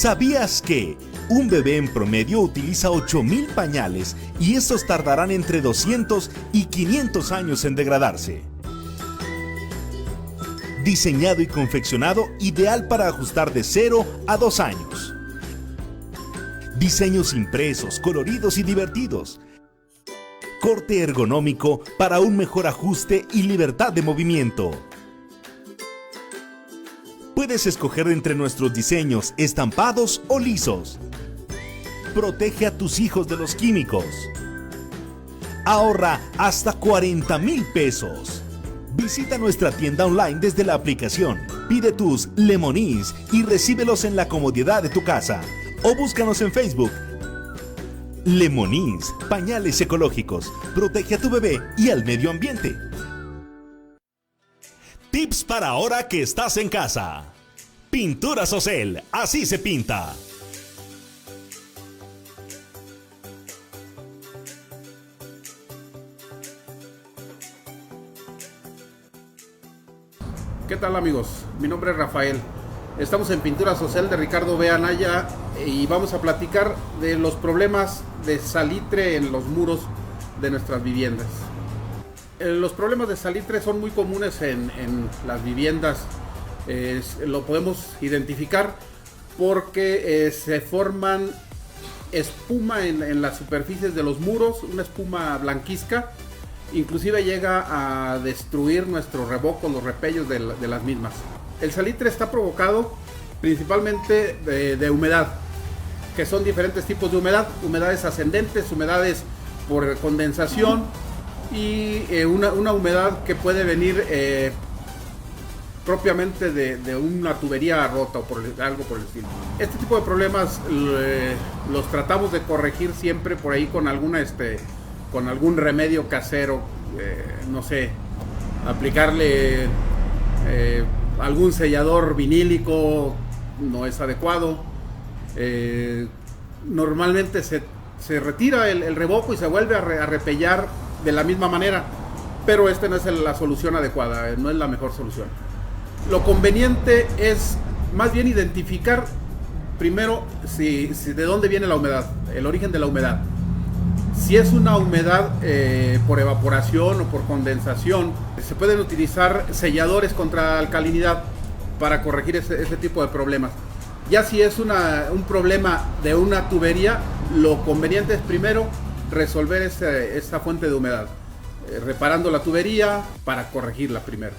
¿Sabías que un bebé en promedio utiliza 8,000 pañales y estos tardarán entre 200 y 500 años en degradarse? Diseñado y confeccionado ideal para ajustar de 0 a 2 años. Diseños impresos, coloridos y divertidos. Corte ergonómico para un mejor ajuste y libertad de movimiento. Puedes escoger entre nuestros diseños estampados o lisos. Protege a tus hijos de los químicos. Ahorra hasta 40,000 pesos. Visita nuestra tienda online desde la aplicación. Pide tus Lemonís y recíbelos en la comodidad de tu casa. O búscanos en Facebook. Lemonís, pañales ecológicos. Protege a tu bebé y al medio ambiente. Tips para ahora que estás en casa. Pinturas Ocel, así se pinta. ¿Qué tal, amigos? Mi nombre es Rafael. Estamos en Pinturas Ocel de Ricardo B. Anaya y vamos a platicar de los problemas de salitre en los muros de nuestras viviendas. Los problemas de salitre son muy comunes en las viviendas. Lo podemos identificar porque se forman espuma en las superficies de los muros, una espuma blanquizca. Inclusive llega a destruir nuestros revocos, los repellos de las mismas. El salitre está provocado principalmente de humedad, que son diferentes tipos de humedad: humedades ascendentes, humedades por condensación y una humedad que puede venir propiamente de una tubería rota o algo por el estilo. Este tipo de problemas los tratamos de corregir siempre por ahí con algún remedio casero, no sé, aplicarle algún sellador vinílico no es adecuado. Normalmente se retira el revoco y se vuelve a repellar de la misma manera, pero esta no es la solución adecuada, no es la mejor solución. Lo conveniente es más bien identificar primero de dónde viene la humedad, el origen de la humedad. Si es una humedad por evaporación o por condensación, se pueden utilizar selladores contra alcalinidad para corregir ese tipo de problemas. Ya si es un problema de una tubería, lo conveniente es primero resolver esa fuente de humedad, reparando la tubería para corregirla primero.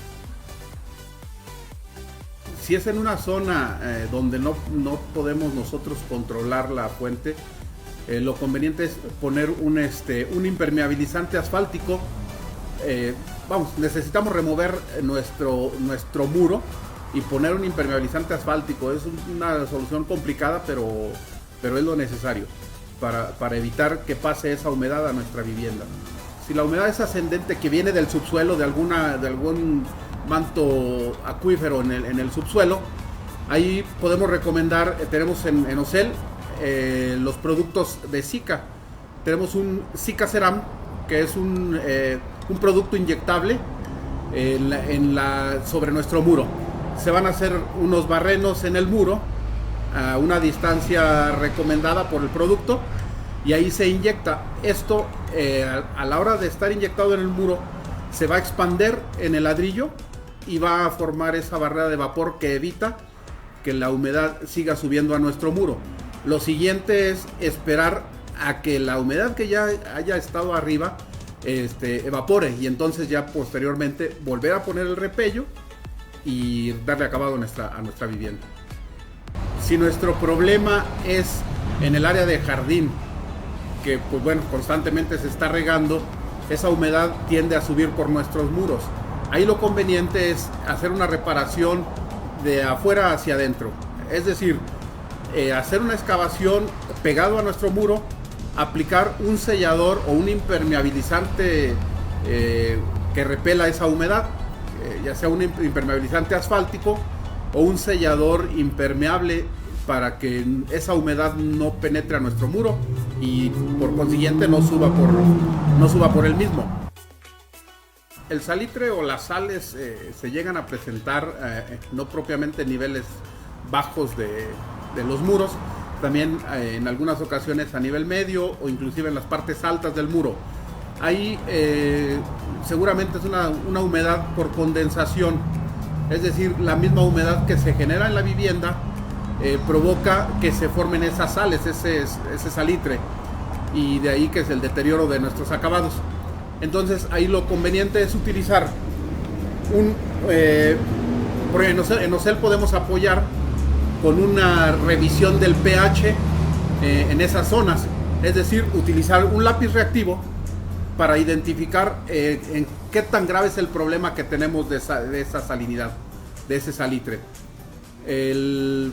Si es en una zona donde no podemos nosotros controlar la fuente, lo conveniente es poner un impermeabilizante asfáltico. Necesitamos remover nuestro muro y poner un impermeabilizante asfáltico. Es una solución complicada, pero es lo necesario para evitar que pase esa humedad a nuestra vivienda. Si la humedad es ascendente, que viene del subsuelo, de algún manto acuífero en el subsuelo, ahí podemos recomendar, tenemos en Ocel los productos de Sika. Tenemos un Sika Ceram, que es un producto inyectable sobre nuestro muro. Se van a hacer unos barrenos en el muro a una distancia recomendada por el producto y ahí se inyecta. Esto a la hora de estar inyectado en el muro se va a expander en el ladrillo y va a formar esa barrera de vapor que evita que la humedad siga subiendo a nuestro muro. Lo siguiente es esperar a que la humedad que ya haya estado arriba evapore y entonces ya posteriormente volver a poner el repello y darle acabado a nuestra vivienda. Si nuestro problema es en el área de jardín, que constantemente se está regando, esa humedad tiende a subir por nuestros muros. Ahí lo conveniente es hacer una reparación de afuera hacia adentro, es decir, hacer una excavación pegado a nuestro muro, aplicar un sellador o un impermeabilizante que repela esa humedad, ya sea un impermeabilizante asfáltico o un sellador impermeable para que esa humedad no penetre a nuestro muro y por consiguiente no suba por el mismo. El salitre o las sales se llegan a presentar no propiamente en niveles bajos de los muros, también en algunas ocasiones a nivel medio o inclusive en las partes altas del muro. Ahí seguramente es una humedad por condensación, es decir, la misma humedad que se genera en la vivienda provoca que se formen esas sales, ese salitre, y de ahí que es el deterioro de nuestros acabados. Entonces ahí lo conveniente es utilizar porque en Ocel podemos apoyar con una revisión del pH en esas zonas, es decir, utilizar un lápiz reactivo para identificar en qué tan grave es el problema que tenemos de esa salinidad, de ese salitre. El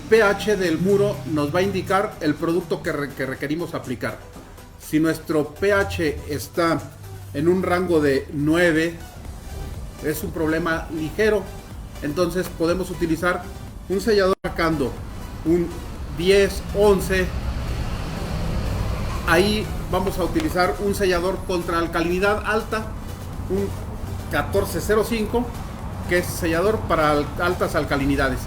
pH del muro nos va a indicar el producto que requerimos aplicar. Si nuestro pH está en un rango de 9, es un problema ligero, entonces podemos utilizar un sellador marcando un 10, 11. Ahí vamos a utilizar un sellador contra alcalinidad alta, un 1405, que es sellador para altas alcalinidades.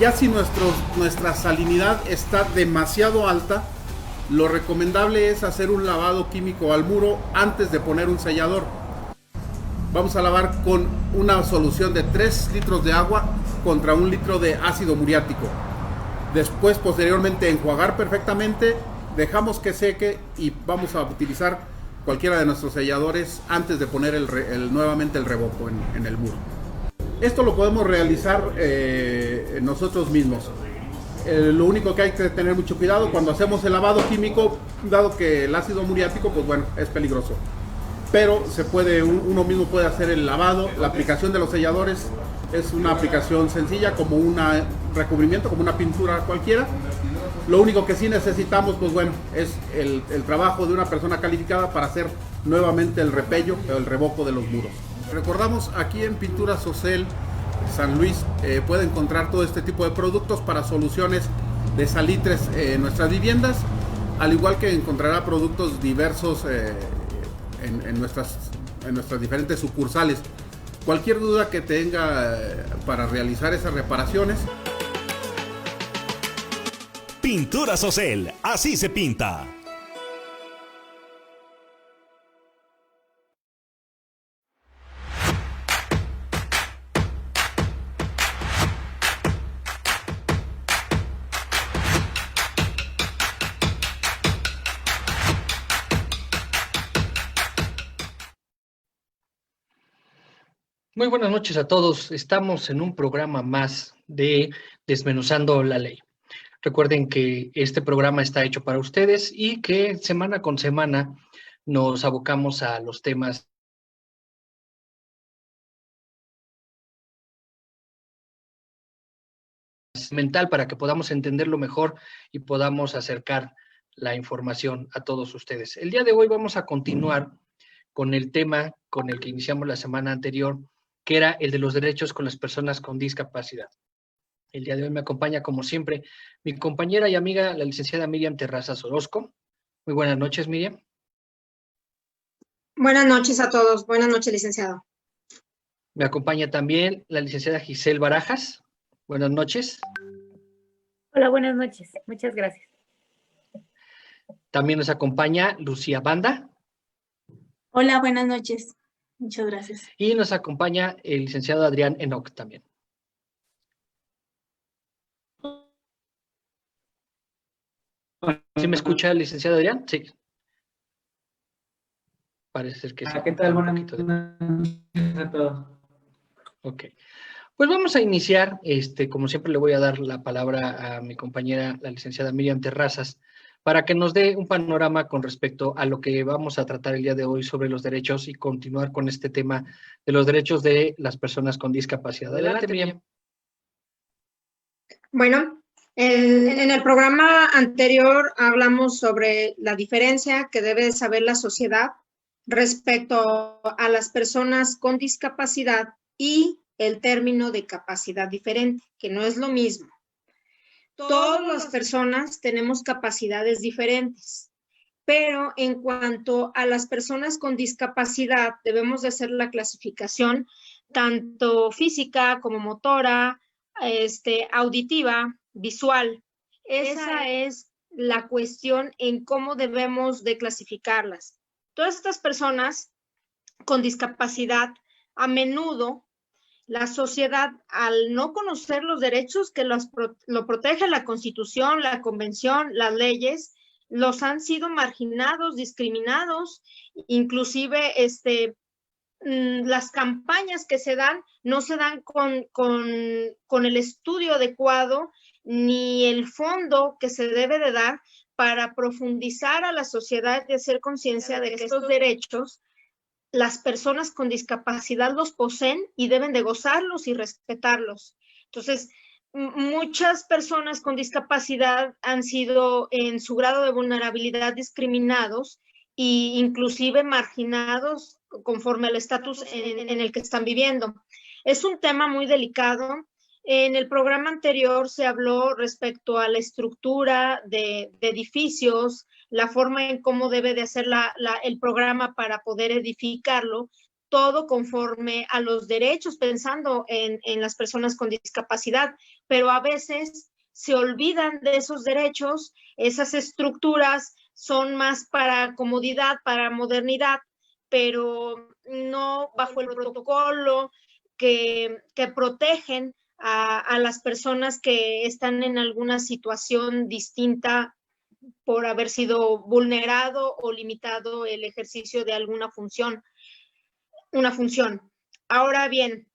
Ya si nuestra salinidad está demasiado alta, lo recomendable es hacer un lavado químico al muro antes de poner un sellador. Vamos a lavar con una solución de 3 litros de agua contra 1 litro de ácido muriático. Después, posteriormente, enjuagar perfectamente, dejamos que seque y vamos a utilizar cualquiera de nuestros selladores antes de poner nuevamente el revoco en el muro. Esto lo podemos realizar nosotros mismos. Lo único que hay que tener mucho cuidado cuando hacemos el lavado químico, dado que el ácido muriático, pues bueno, es peligroso. Pero uno mismo puede hacer el lavado. La aplicación de los selladores es una aplicación sencilla, como un recubrimiento, como una pintura cualquiera. Lo único que sí necesitamos, pues bueno, es el trabajo de una persona calificada para hacer nuevamente el repello o el revoco de los muros. Recordamos, aquí en Pinturas Ocel San Luis puede encontrar todo este tipo de productos para soluciones de salitres en nuestras viviendas, al igual que encontrará productos diversos en nuestras diferentes sucursales. Cualquier duda que tenga para realizar esas reparaciones. Pinturas Ocel, así se pinta. Muy buenas noches a todos. Estamos en un programa más de Desmenuzando la Ley. Recuerden que este programa está hecho para ustedes y que semana con semana nos abocamos a los temas mental para que podamos entenderlo mejor y podamos acercar la información a todos ustedes. El día de hoy vamos a continuar con el tema con el que iniciamos la semana anterior, que era el de los derechos con las personas con discapacidad. El día de hoy me acompaña, como siempre, mi compañera y amiga, la licenciada Miriam Terrazas Orozco. Muy buenas noches, Miriam. Buenas noches a todos. Buenas noches, licenciado. Me acompaña también la licenciada Giselle Barajas. Buenas noches. Hola, buenas noches. Muchas gracias. También nos acompaña Lucía Banda. Hola, buenas noches. Muchas gracias. Y nos acompaña el licenciado Adrián Enoch también. ¿Sí me escucha el licenciado Adrián? Sí. Parece ser que sí. ¿Qué tal? Buenas noches a todos. Ok. Pues vamos a iniciar, como siempre le voy a dar la palabra a mi compañera, la licenciada Miriam Terrazas, para que nos dé un panorama con respecto a lo que vamos a tratar el día de hoy sobre los derechos y continuar con este tema de los derechos de las personas con discapacidad. Adelante, Miriam. Bueno, en el programa anterior hablamos sobre la diferencia que debe saber la sociedad respecto a las personas con discapacidad y el término de capacidad diferente, que no es lo mismo. Todas las personas tenemos capacidades diferentes, pero en cuanto a las personas con discapacidad, debemos de hacer la clasificación tanto física como motora, auditiva, visual. Esa es la cuestión en cómo debemos de clasificarlas. Todas estas personas con discapacidad, a menudo la sociedad, al no conocer los derechos que lo protege la Constitución, la Convención, las leyes, los han sido marginados, discriminados, inclusive las campañas que se dan no se dan con el estudio adecuado ni el fondo que se debe de dar para profundizar a la sociedad y hacer conciencia de que estos derechos las personas con discapacidad los poseen y deben de gozarlos y respetarlos. Entonces, muchas personas con discapacidad han sido en su grado de vulnerabilidad discriminados e inclusive marginados conforme al estatus en el que están viviendo. Es un tema muy delicado. En el programa anterior se habló respecto a la estructura de edificios, la forma en cómo debe de hacer el programa para poder edificarlo, todo conforme a los derechos, pensando en las personas con discapacidad, pero a veces se olvidan de esos derechos, esas estructuras son más para comodidad, para modernidad, pero no bajo el protocolo que protegen a las personas que están en alguna situación distinta por haber sido vulnerado o limitado el ejercicio de alguna función, una función. Ahora bien,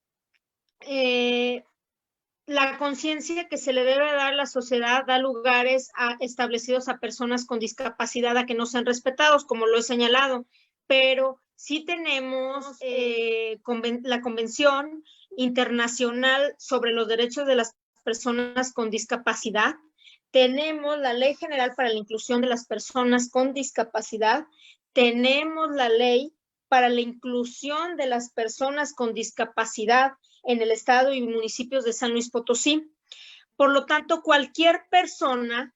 la conciencia que se le debe dar a la sociedad da lugares establecidos a personas con discapacidad a que no sean respetados, como lo he señalado, pero sí tenemos la Convención Internacional sobre los Derechos de las Personas con Discapacidad, tenemos la Ley General para la Inclusión de las Personas con Discapacidad, tenemos la Ley para la Inclusión de las Personas con Discapacidad en el Estado y municipios de San Luis Potosí. Por lo tanto, cualquier persona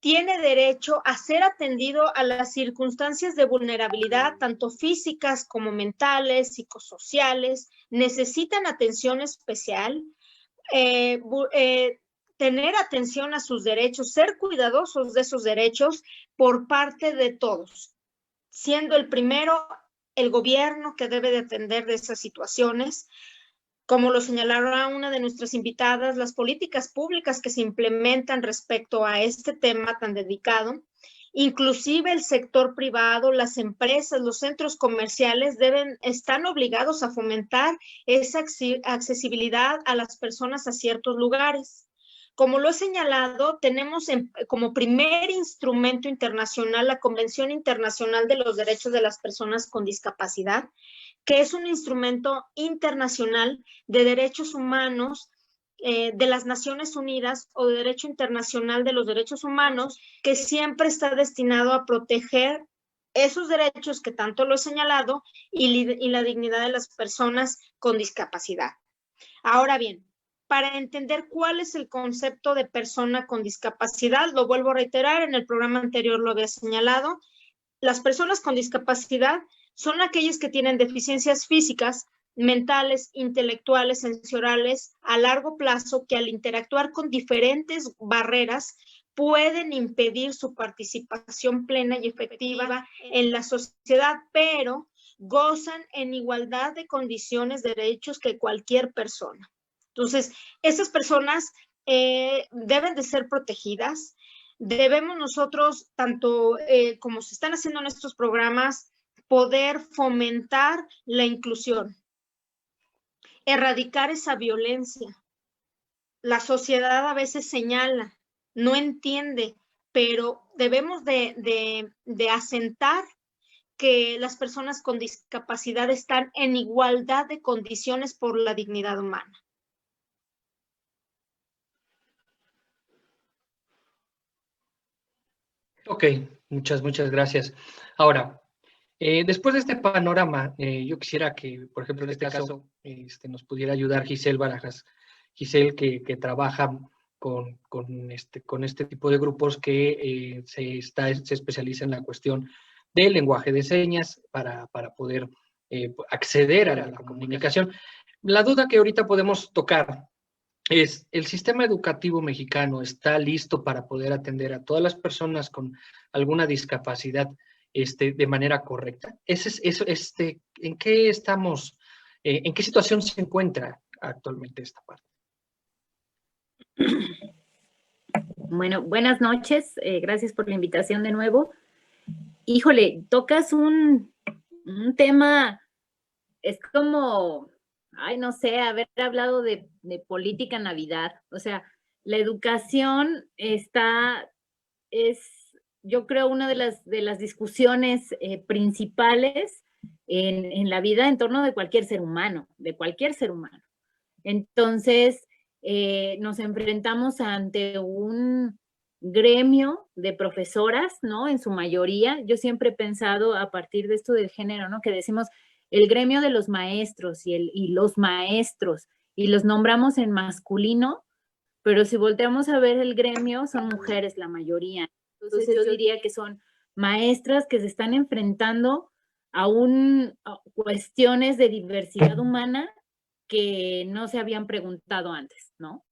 tiene derecho a ser atendido a las circunstancias de vulnerabilidad, tanto físicas como mentales, psicosociales, necesitan atención especial, tener atención a sus derechos, ser cuidadosos de esos derechos por parte de todos, siendo el primero el gobierno que debe de atender de esas situaciones. Como lo señalará una de nuestras invitadas, las políticas públicas que se implementan respecto a este tema tan delicado, inclusive el sector privado, las empresas, los centros comerciales están obligados a fomentar esa accesibilidad a las personas a ciertos lugares. Como lo he señalado, tenemos como primer instrumento internacional la Convención Internacional de los Derechos de las Personas con Discapacidad, que es un instrumento internacional de derechos humanos de las Naciones Unidas o de Derecho Internacional de los Derechos Humanos, que siempre está destinado a proteger esos derechos que tanto lo he señalado y la dignidad de las personas con discapacidad. Ahora bien, para entender cuál es el concepto de persona con discapacidad, lo vuelvo a reiterar, en el programa anterior lo había señalado, las personas con discapacidad son aquellas que tienen deficiencias físicas, mentales, intelectuales, sensoriales a largo plazo que al interactuar con diferentes barreras pueden impedir su participación plena y efectiva en la sociedad, pero gozan en igualdad de condiciones, derechos que cualquier persona. Entonces, esas personas deben de ser protegidas. Debemos nosotros, tanto como se están haciendo en estos programas, poder fomentar la inclusión, erradicar esa violencia. La sociedad a veces señala, no entiende, pero debemos de asentar que las personas con discapacidad están en igualdad de condiciones por la dignidad humana. Ok, muchas gracias. Ahora, después de este panorama, yo quisiera que, por ejemplo, en este caso, nos pudiera ayudar Giselle Barajas. Giselle, que trabaja con este tipo de grupos que se especializa en la cuestión del lenguaje de señas para poder acceder a la comunicación. La duda que ahorita podemos tocar ¿el sistema educativo mexicano está listo para poder atender a todas las personas con alguna discapacidad de manera correcta? ¿En qué estamos, en qué situación se encuentra actualmente esta parte? Bueno, buenas noches. Gracias por la invitación de nuevo. Híjole, tocas un tema, es como, ay, no sé, haber hablado de política Navidad. O sea, la educación es, yo creo, una de las discusiones principales en la vida en torno de cualquier ser humano, de cualquier ser humano. Entonces, nos enfrentamos ante un gremio de profesoras, ¿no? En su mayoría. Yo siempre he pensado a partir de esto del género, ¿no? Que decimos el gremio de los maestros y los maestros, y los nombramos en masculino, pero si volteamos a ver el gremio, son mujeres la mayoría. Entonces yo diría que son maestras que se están enfrentando a cuestiones de diversidad humana que no se habían preguntado antes, ¿no?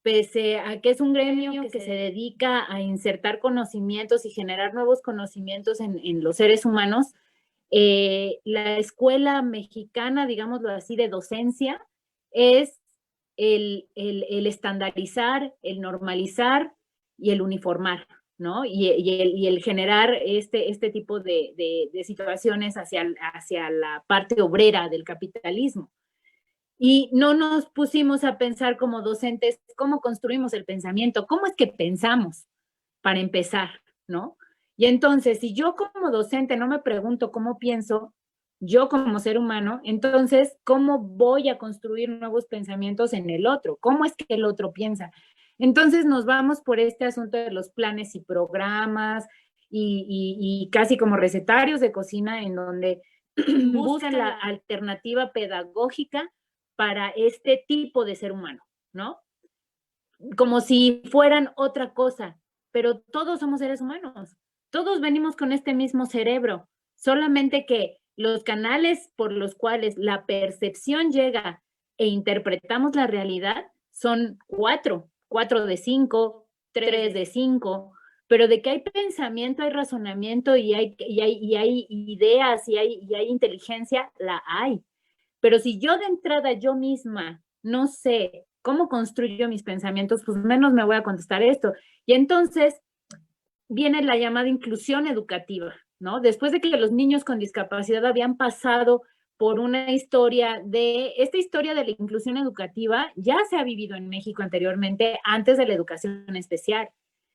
Pese a que es un gremio que se dedica a insertar conocimientos y generar nuevos conocimientos en los seres humanos, la escuela mexicana, digámoslo así, de docencia, es el estandarizar, el normalizar y el uniformar, ¿no? Y el generar este tipo de situaciones hacia la parte obrera del capitalismo. Y no nos pusimos a pensar como docentes cómo construimos el pensamiento, cómo es que pensamos para empezar, ¿no? Y entonces, si yo como docente no me pregunto cómo pienso, yo como ser humano, entonces, ¿cómo voy a construir nuevos pensamientos en el otro? ¿Cómo es que el otro piensa? Entonces nos vamos por este asunto de los planes y programas y casi como recetarios de cocina en donde buscan la alternativa pedagógica para este tipo de ser humano, ¿no? Como si fueran otra cosa, pero todos somos seres humanos, todos venimos con este mismo cerebro, solamente que los canales por los cuales la percepción llega e interpretamos la realidad son 4 de 5, 3 de 5, pero de que hay pensamiento, hay razonamiento y hay ideas y hay inteligencia, la hay. Pero si yo de entrada yo misma no sé cómo construyo mis pensamientos, pues menos me voy a contestar esto. Y entonces viene la llamada inclusión educativa, ¿no? Después de que los niños con discapacidad habían pasado por esta historia de la inclusión educativa, ya se ha vivido en México anteriormente, antes de la educación especial.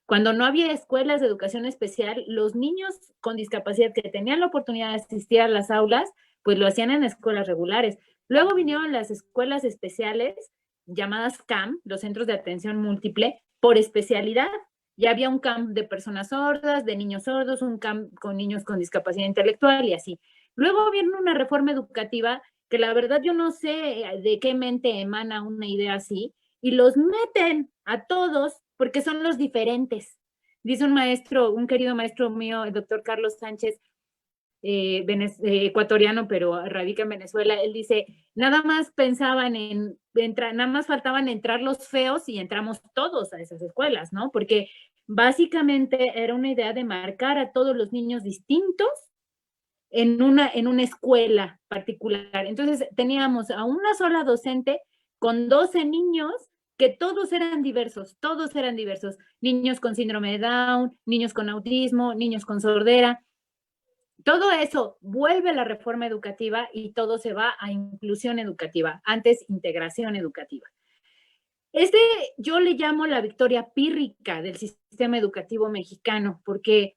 Cuando no había escuelas de educación especial, los niños con discapacidad que tenían la oportunidad de asistir a las aulas, pues lo hacían en escuelas regulares. Luego vinieron las escuelas especiales, llamadas CAM, los centros de atención múltiple, por especialidad. Ya había un CAM de personas sordas, de niños sordos, un CAM con niños con discapacidad intelectual y así. Luego viene una reforma educativa que la verdad yo no sé de qué mente emana una idea así, y los meten a todos porque son los diferentes. Dice un maestro, un querido maestro mío, el doctor Carlos Sánchez, ecuatoriano, pero radica en Venezuela, él dice, nada más pensaban en entrar, nada más faltaban entrar los feos y entramos todos a esas escuelas, ¿no? Porque básicamente era una idea de marcar a todos los niños distintos en una escuela particular. Entonces teníamos a una sola docente con 12 niños que todos eran diversos, niños con síndrome de Down, niños con autismo, niños con sordera. Todo eso vuelve a la reforma educativa y todo se va a inclusión educativa, antes integración educativa. Yo le llamo la victoria pírrica del sistema educativo mexicano, porque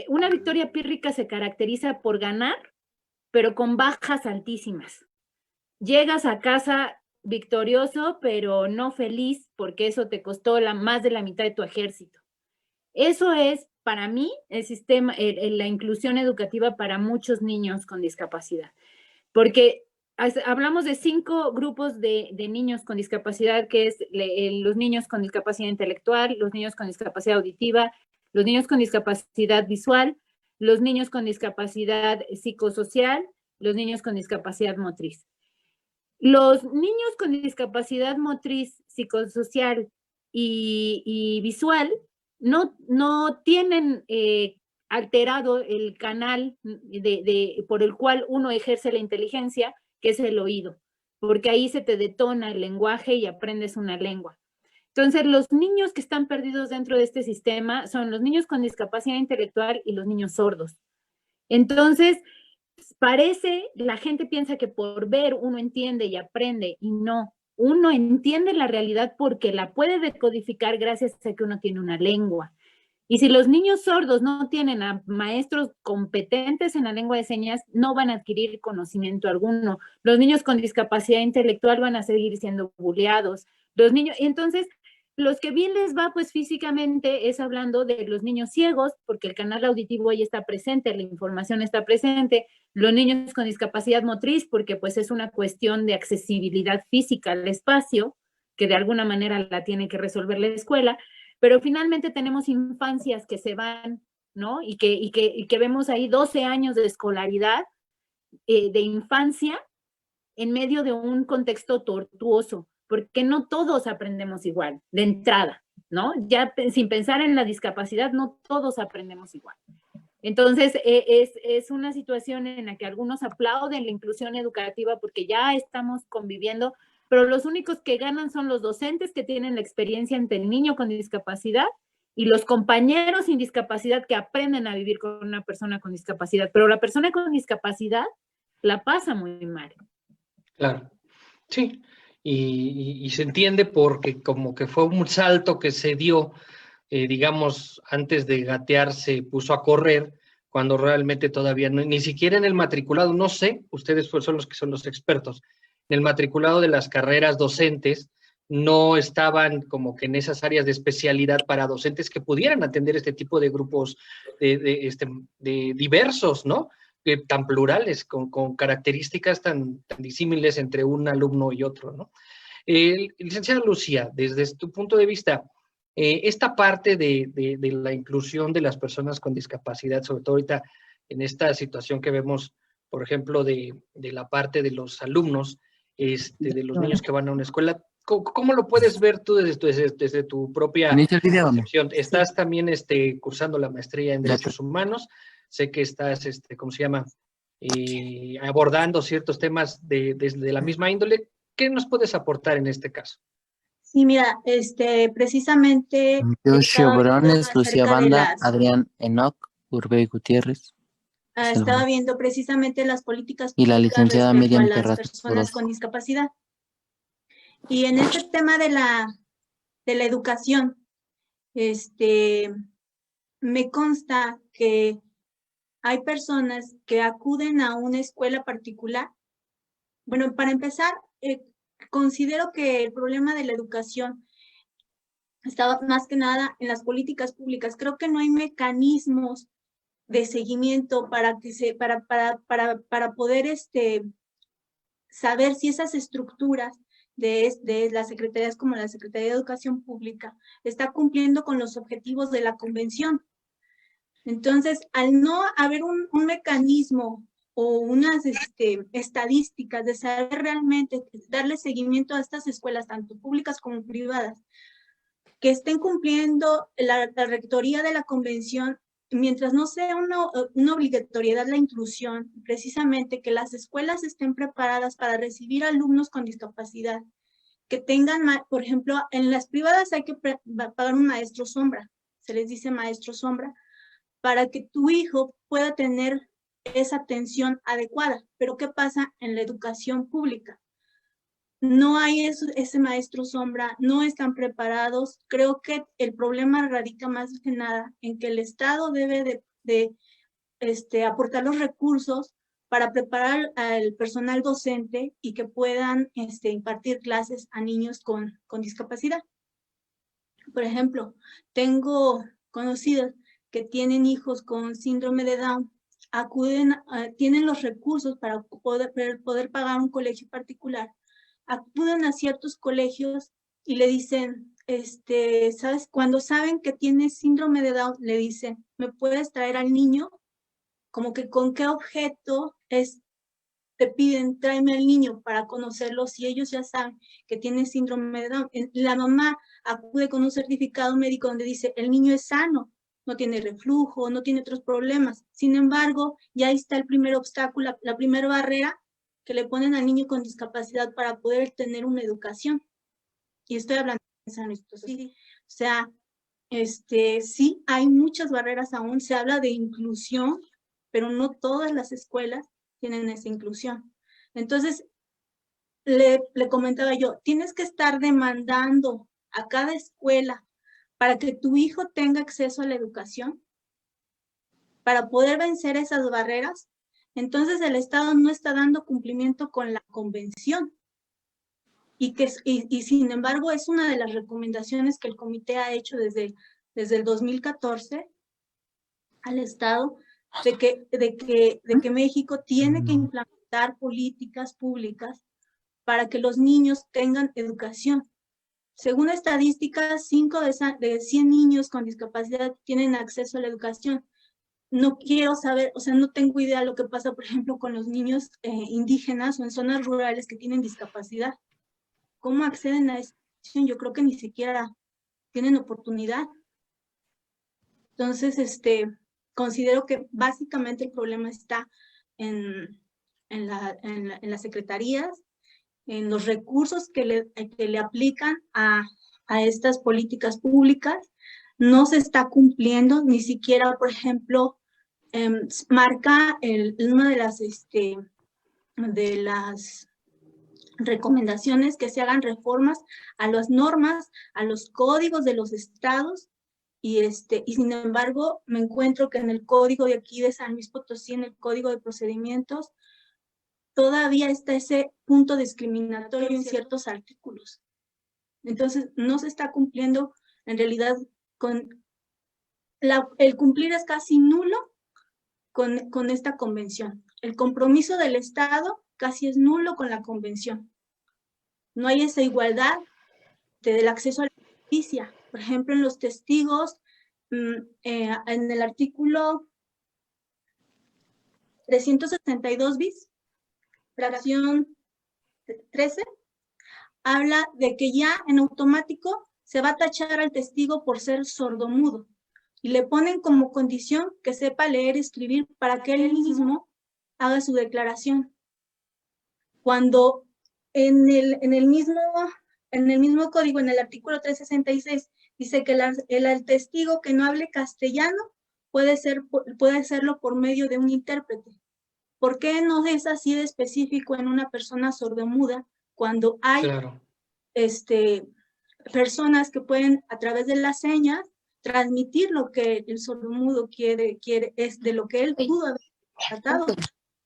una victoria pírrica se caracteriza por ganar, pero con bajas altísimas. Llegas a casa victorioso, pero no feliz, porque eso te costó más de la mitad de tu ejército. Eso es, para mí, el sistema, la inclusión educativa para muchos niños con discapacidad. Porque hablamos de 5 grupos de niños con discapacidad, que es los niños con discapacidad intelectual, los niños con discapacidad auditiva, los niños con discapacidad visual, los niños con discapacidad psicosocial, los niños con discapacidad motriz. Los niños con discapacidad motriz, psicosocial y visual no tienen alterado el canal por el cual uno ejerce la inteligencia, que es el oído, porque ahí se te detona el lenguaje y aprendes una lengua. Entonces, los niños que están perdidos dentro de este sistema son los niños con discapacidad intelectual y los niños sordos. Entonces, la gente piensa que por ver uno entiende y aprende, y no. Uno entiende la realidad porque la puede decodificar gracias a que uno tiene una lengua. Y si los niños sordos no tienen a maestros competentes en la lengua de señas, no van a adquirir conocimiento alguno. Los niños con discapacidad intelectual van a seguir siendo buleados. Los niños, y entonces, los que bien les va, pues físicamente, es hablando de los niños ciegos, porque el canal auditivo ahí está presente, la información está presente. Los niños con discapacidad motriz, porque pues es una cuestión de accesibilidad física al espacio, que de alguna manera la tiene que resolver la escuela. Pero finalmente tenemos infancias que se van, ¿no? Y que vemos ahí 12 años de escolaridad, de infancia, en medio de un contexto tortuoso, porque no todos aprendemos igual, de entrada, ¿no? Ya sin pensar en la discapacidad, no todos aprendemos igual. Entonces, es una situación en la que algunos aplauden la inclusión educativa porque ya estamos conviviendo, pero los únicos que ganan son los docentes que tienen la experiencia ante el niño con discapacidad y los compañeros sin discapacidad que aprenden a vivir con una persona con discapacidad, pero la persona con discapacidad la pasa muy mal. Claro, sí, y se entiende porque como que fue un salto que se dio, digamos, antes de gatear se puso a correr, cuando realmente todavía no, ni siquiera en el matriculado, no sé, ustedes son los que son los expertos, en el matriculado de las carreras docentes no estaban como que en esas áreas de especialidad para docentes que pudieran atender este tipo de grupos de diversos, ¿no? Tan plurales, con características tan disímiles entre un alumno y otro, ¿no? Licenciada Lucía, desde tu punto de vista, esta parte de la inclusión de las personas con discapacidad, sobre todo ahorita en esta situación que vemos, por ejemplo, de la parte de los alumnos, de los niños que van a una escuela, ¿cómo lo puedes ver tú desde tu propia percepción? Estás también cursando la maestría en Derechos Humanos, sé que estás, ¿cómo se llama? Abordando ciertos temas desde la misma índole. ¿Qué nos puedes aportar en este caso? Sí, mira, precisamente Yoshio Brones, Lucía Banda, Adrián Enoch, Urbey Gutiérrez. Estaba viendo precisamente las políticas y la licenciada Miriam a las Terrazas personas Orozco. con discapacidad. Y en este tema de la educación, me consta que hay personas que acuden a una escuela particular. Bueno, para empezar, considero que el problema de la educación está más que nada en las políticas públicas. Creo que no hay mecanismos de seguimiento para poder saber si esas estructuras de las secretarías como la Secretaría de Educación Pública está cumpliendo con los objetivos de la convención. Entonces, al no haber un mecanismo o unas estadísticas de saber realmente darle seguimiento a estas escuelas, tanto públicas como privadas, que estén cumpliendo la rectoría de la convención, mientras no sea una obligatoriedad la inclusión, precisamente que las escuelas estén preparadas para recibir alumnos con discapacidad, que tengan, por ejemplo, en las privadas hay que pagar un maestro sombra, se les dice maestro sombra, para que tu hijo pueda tener esa atención adecuada. Pero ¿qué pasa en la educación pública? No hay ese maestro sombra, no están preparados. Creo que el problema radica más que nada en que el Estado debe de aportar los recursos para preparar al personal docente y que puedan impartir clases a niños con discapacidad. Por ejemplo, tengo conocidos que tienen hijos con síndrome de Down, tienen los recursos para poder pagar un colegio particular, acuden a ciertos colegios y le dicen, ¿sabes? Cuando saben que tiene síndrome de Down, le dicen, ¿me puedes traer al niño? Como que con qué objeto es te piden, tráeme al niño para conocerlo, si ellos ya saben que tiene síndrome de Down. La mamá acude con un certificado médico donde dice, el niño es sano, no tiene reflujo, no tiene otros problemas. Sin embargo, ya ahí está el primer obstáculo, la primera barrera que le ponen al niño con discapacidad para poder tener una educación. Y estoy hablando de San Luis Potosí. O sea, sí, hay muchas barreras aún, se habla de inclusión, pero no todas las escuelas tienen esa inclusión. Entonces, le comentaba yo, tienes que estar demandando a cada escuela para que tu hijo tenga acceso a la educación, para poder vencer esas barreras. Entonces, el Estado no está dando cumplimiento con la convención. Y sin embargo, es una de las recomendaciones que el comité ha hecho desde el 2014 al Estado, de que México tiene que implementar políticas públicas para que los niños tengan educación. Según estadísticas, 5 de 100 niños con discapacidad tienen acceso a la educación. No quiero saber, o sea, no tengo idea de lo que pasa, por ejemplo, con los niños indígenas o en zonas rurales que tienen discapacidad. ¿Cómo acceden a esa educación? Yo creo que ni siquiera tienen oportunidad. Entonces, considero que básicamente el problema está en las secretarías, en los recursos que le aplican a estas políticas públicas. No se está cumpliendo, ni siquiera, por ejemplo, marca una de las recomendaciones que se hagan reformas a las normas, a los códigos de los estados, y sin embargo me encuentro que en el código de aquí de San Luis Potosí, en el código de procedimientos, todavía está ese punto discriminatorio en ciertos artículos. Entonces no se está cumpliendo en realidad el cumplir es casi nulo con esta convención. El compromiso del Estado casi es nulo con la convención. No hay esa igualdad del acceso a la justicia. Por ejemplo, en los testigos, en el artículo 362 bis, fracción 13, habla de que ya en automático se va a tachar al testigo por ser sordomudo y le ponen como condición que sepa leer y escribir para que él mismo haga su declaración. Cuando en el mismo código, en el artículo 366, dice que el testigo que no hable castellano puede hacerlo por medio de un intérprete. ¿Por qué no es así de específico en una persona sordomuda cuando hay personas que pueden a través de las señas transmitir lo que el sordomudo quiere es de lo que él pudo haber tratado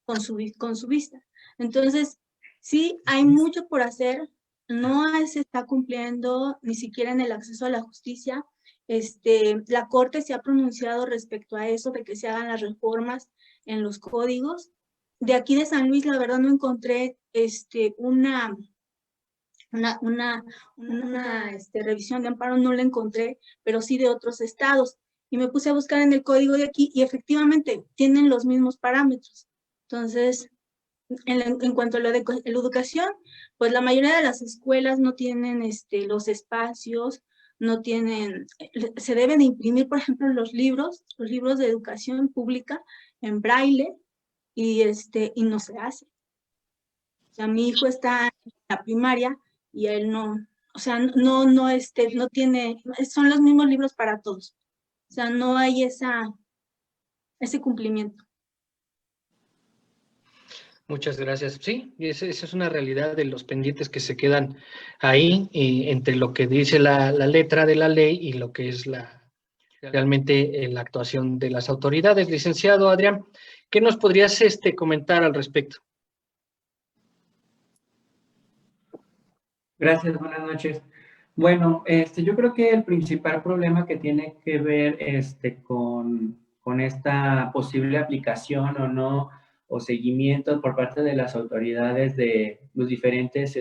con su vista? Entonces, sí, hay mucho por hacer, no se está cumpliendo ni siquiera en el acceso a la justicia. La Corte se ha pronunciado respecto a eso, de que se hagan las reformas en los códigos. De aquí de San Luis, la verdad no encontré una revisión de amparo, no la encontré, pero sí de otros estados. Y me puse a buscar en el código de aquí y efectivamente tienen los mismos parámetros. Entonces, en cuanto a la educación, pues la mayoría de las escuelas no tienen los espacios, no tienen, se deben de imprimir, por ejemplo, los libros de educación pública en braille, y no se hace. O sea, mi hijo está en la primaria y él no, o sea, no tiene, son los mismos libros para todos. O sea, no hay ese cumplimiento. Muchas gracias. Sí, esa es una realidad de los pendientes que se quedan ahí entre lo que dice la letra de la ley y lo que es realmente la actuación de las autoridades. Licenciado Adrián, ¿qué nos podrías comentar al respecto? Gracias, buenas noches. Bueno, yo creo que el principal problema que tiene que ver con esta posible aplicación o no, o seguimiento por parte de las autoridades de los diferentes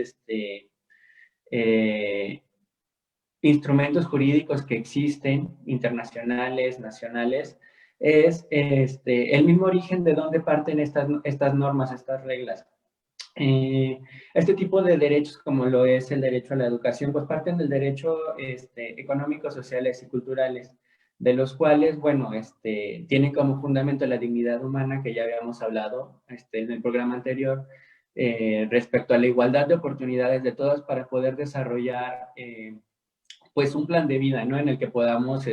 instrumentos jurídicos que existen, internacionales, nacionales, es el mismo origen de dónde parten estas normas, estas reglas. Este tipo de derechos, como lo es el derecho a la educación, pues parten del derecho económicos, sociales y culturales, de los cuales, bueno, tienen como fundamento la dignidad humana, que ya habíamos hablado en el programa anterior, respecto a la igualdad de oportunidades de todos para poder desarrollar, pues, un plan de vida, ¿no? En el que podamos,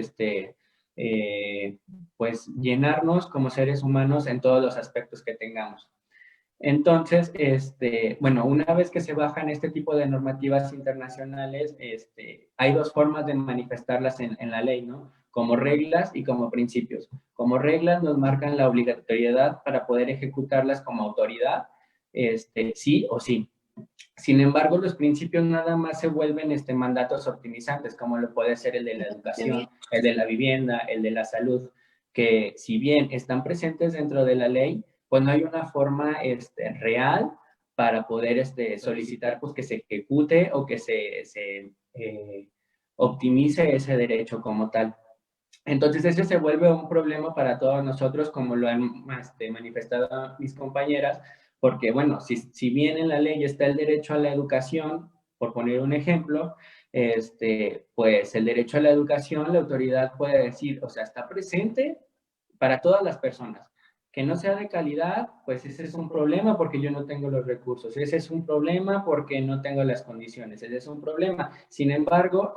pues, llenarnos como seres humanos en todos los aspectos que tengamos. Entonces, bueno, una vez que se bajan este tipo de normativas internacionales, hay dos formas de manifestarlas en la ley, ¿no? Como reglas y como principios. Como reglas nos marcan la obligatoriedad para poder ejecutarlas como autoridad, sí o sí. Sin embargo, los principios nada más se vuelven mandatos optimizantes, como lo puede ser el de la educación, el de la vivienda, el de la salud, que si bien están presentes dentro de la ley, pues no hay una forma real para poder solicitar pues, que se ejecute o que se optimice ese derecho como tal. Entonces, ese se vuelve un problema para todos nosotros, como lo han manifestado mis compañeras, porque, bueno, si bien en la ley está el derecho a la educación, por poner un ejemplo, pues el derecho a la educación, la autoridad puede decir, o sea, está presente para todas las personas. Que no sea de calidad, pues ese es un problema porque yo no tengo los recursos. Ese es un problema porque no tengo las condiciones. Ese es un problema. Sin embargo,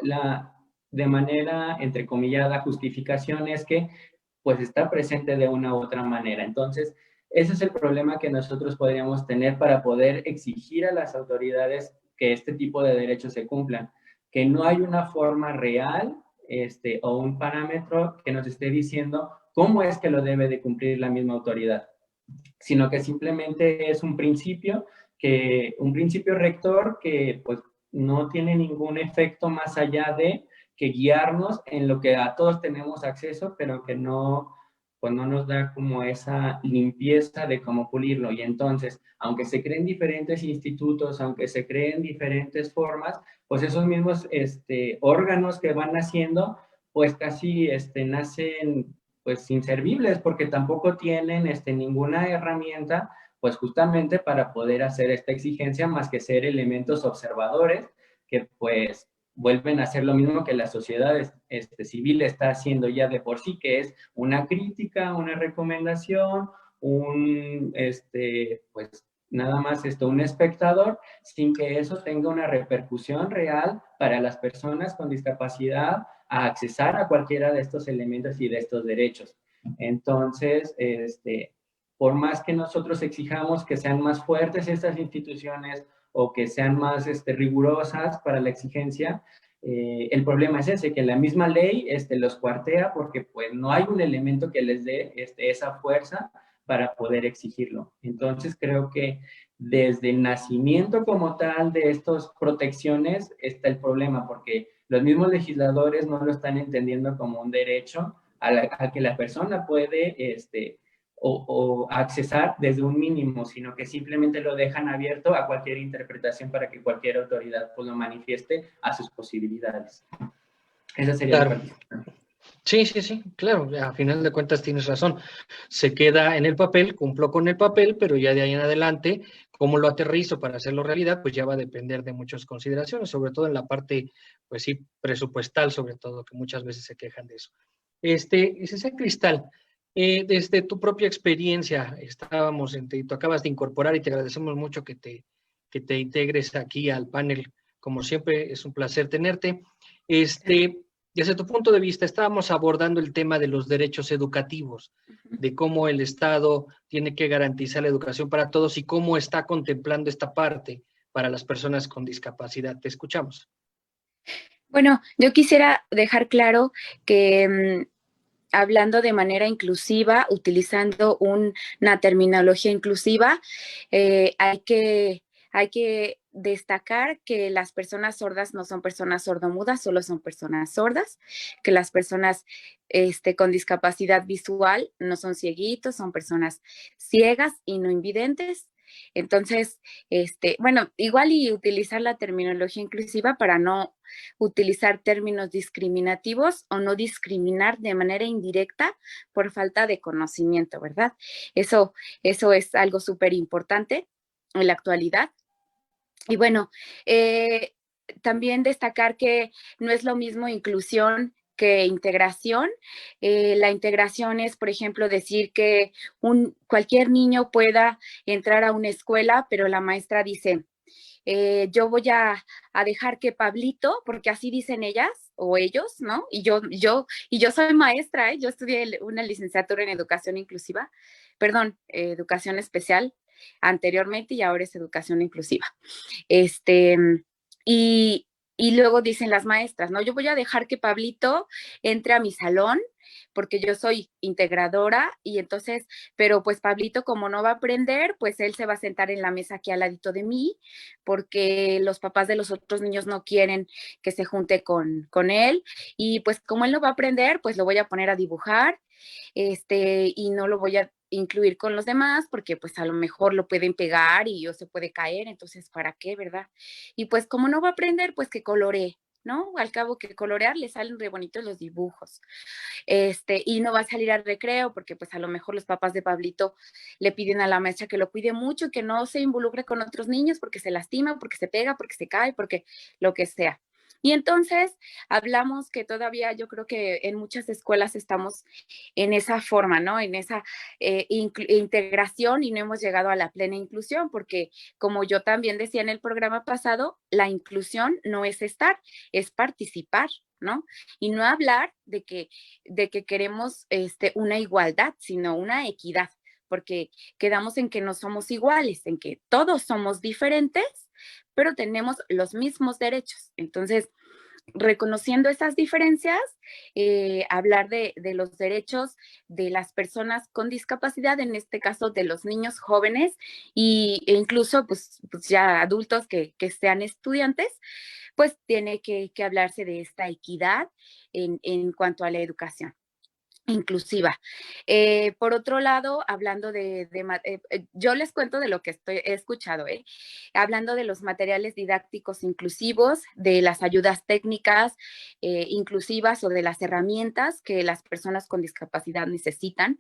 de manera entrecomillada justificación es que pues está presente de una u otra manera. Entonces, ese es el problema que nosotros podríamos tener para poder exigir a las autoridades que este tipo de derechos se cumplan, que no hay una forma real o un parámetro que nos esté diciendo cómo es que lo debe de cumplir la misma autoridad, sino que simplemente es un principio rector que pues no tiene ningún efecto más allá de que guiarnos en lo que a todos tenemos acceso, pero que no, pues no nos da como esa limpieza de cómo pulirlo. Y entonces, aunque se creen diferentes institutos, aunque se creen diferentes formas, pues esos mismos órganos que van naciendo, pues casi nacen pues inservibles porque tampoco tienen ninguna herramienta pues justamente para poder hacer esta exigencia más que ser elementos observadores que pues vuelven a hacer lo mismo que la sociedad civil está haciendo ya de por sí, que es una crítica, una recomendación, pues nada más un espectador, sin que eso tenga una repercusión real para las personas con discapacidad a accesar a cualquiera de estos elementos y de estos derechos. Entonces, por más que nosotros exijamos que sean más fuertes estas instituciones o que sean más rigurosas para la exigencia, el problema es ese, que la misma ley los cuartea porque pues no hay un elemento que les dé esa fuerza para poder exigirlo. Entonces creo que desde el nacimiento como tal de estas protecciones está el problema, porque los mismos legisladores no lo están entendiendo como un derecho al que la persona puede o accesar desde un mínimo, sino que simplemente lo dejan abierto a cualquier interpretación para que cualquier autoridad pues, lo manifieste a sus posibilidades. Esa sería claro. la participación. Sí, claro, a final de cuentas tienes razón. Se queda en el papel, cumplo con el papel, pero ya de ahí en adelante, cómo lo aterrizo para hacerlo realidad, pues ya va a depender de muchas consideraciones, sobre todo en la parte, pues sí, presupuestal, sobre todo, que muchas veces se quejan de eso. César Cristal, desde tu propia experiencia, tú acabas de incorporar y te agradecemos mucho que te integres aquí al panel. Como siempre, es un placer tenerte. Desde tu punto de vista, estábamos abordando el tema de los derechos educativos, de cómo el Estado tiene que garantizar la educación para todos y cómo está contemplando esta parte para las personas con discapacidad. Te escuchamos. Bueno, yo quisiera dejar claro que hablando de manera inclusiva, utilizando una terminología inclusiva, hay que destacar que las personas sordas no son personas sordomudas, solo son personas sordas, que las personas con discapacidad visual no son cieguitos, son personas ciegas y no invidentes. Entonces, bueno, igual y utilizar la terminología inclusiva para no utilizar términos discriminativos o no discriminar de manera indirecta por falta de conocimiento, ¿verdad? Eso es algo súper importante. en la actualidad. Y bueno, también destacar que no es lo mismo inclusión que integración. La integración es, por ejemplo, decir que cualquier niño pueda entrar a una escuela, pero la maestra dice, yo voy a dejar que Pablito, porque así dicen ellas o ellos, ¿no? Y yo soy maestra, yo estudié una licenciatura en educación inclusiva, perdón, educación especial anteriormente y ahora es educación inclusiva. Este, y, y luego dicen las maestras, ¿no? Yo voy a dejar que Pablito entre a mi salón porque yo soy integradora y entonces, pero pues Pablito como no va a aprender, pues él se va a sentar en la mesa aquí al ladito de mí, porque los papás de los otros niños no quieren que se junte con él y pues como él no va a aprender, pues lo voy a poner a dibujar, y no lo voy a incluir con los demás porque pues a lo mejor lo pueden pegar y yo se puede caer, entonces ¿para qué, verdad? Y pues como no va a aprender, pues que coloree, ¿no? Al cabo que colorear le salen re bonitos los dibujos. Y no va a salir al recreo porque pues a lo mejor los papás de Pablito le piden a la maestra que lo cuide mucho, que no se involucre con otros niños porque se lastima, porque se pega, porque se cae, porque lo que sea. Y entonces hablamos que todavía yo creo que en muchas escuelas estamos en esa forma, ¿no? En esa integración y no hemos llegado a la plena inclusión, porque como yo también decía en el programa pasado, la inclusión no es estar, es participar, ¿no? Y no hablar de que queremos una igualdad, sino una equidad, porque quedamos en que no somos iguales, en que todos somos diferentes, pero tenemos los mismos derechos. Entonces, reconociendo esas diferencias, hablar de los derechos de las personas con discapacidad, en este caso de los niños jóvenes e incluso pues ya adultos que sean estudiantes, pues tiene que hablarse de esta equidad en cuanto a la educación inclusiva. Por otro lado, hablando yo les cuento de lo que he escuchado, hablando de los materiales didácticos inclusivos, de las ayudas técnicas inclusivas o de las herramientas que las personas con discapacidad necesitan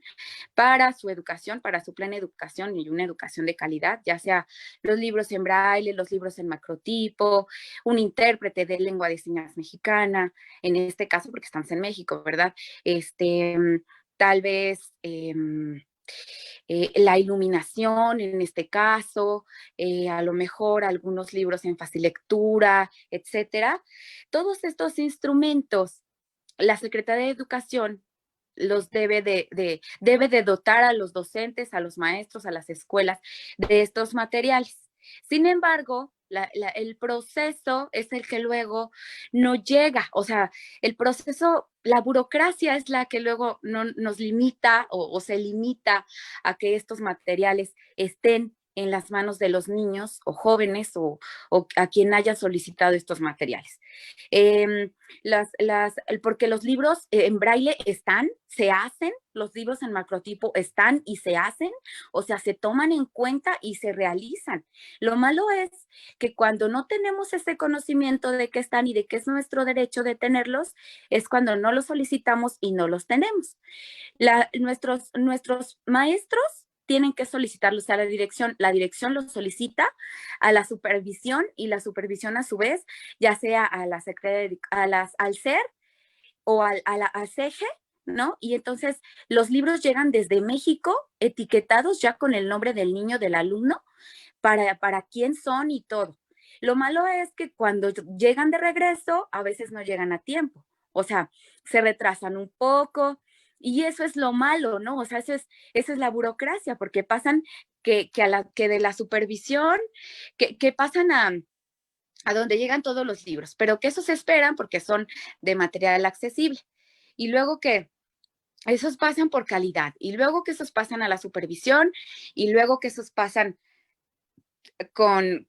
para su educación, para su plena educación y una educación de calidad, ya sea los libros en braille, los libros en macrotipo, un intérprete de lengua de señas mexicana, en este caso porque estamos en México, ¿verdad? Tal vez la iluminación en este caso, a lo mejor algunos libros en facilectura, etcétera. Todos estos instrumentos, la Secretaría de Educación los debe de dotar a los docentes, a los maestros, a las escuelas de estos materiales. Sin embargo, el proceso es el que luego no llega, o sea, el proceso, la burocracia es la que luego no, nos limita o se limita a que estos materiales estén en las manos de los niños o jóvenes o a quien haya solicitado estos materiales. Porque los libros en braille están, se hacen, los libros en macrotipo están y se hacen, o sea, se toman en cuenta y se realizan. Lo malo es que cuando no tenemos ese conocimiento de que están y de que es nuestro derecho de tenerlos, es cuando no los solicitamos y no los tenemos. Nuestros maestros tienen que solicitarlos a la dirección los solicita a la supervisión y la supervisión a su vez, ya sea a la secretaria, al SER o a la CEGE, ¿no? Y entonces los libros llegan desde México etiquetados ya con el nombre del niño, del alumno, para quién son y todo. Lo malo es que cuando llegan de regreso, a veces no llegan a tiempo, o sea, se retrasan un poco. Y eso es lo malo, ¿no? O sea, esa es la burocracia, porque pasan que de la supervisión, que pasan a donde llegan todos los libros, pero que esos se esperan porque son de material accesible. Y luego que esos pasan por calidad, y luego que esos pasan a la supervisión, y luego que esos pasan con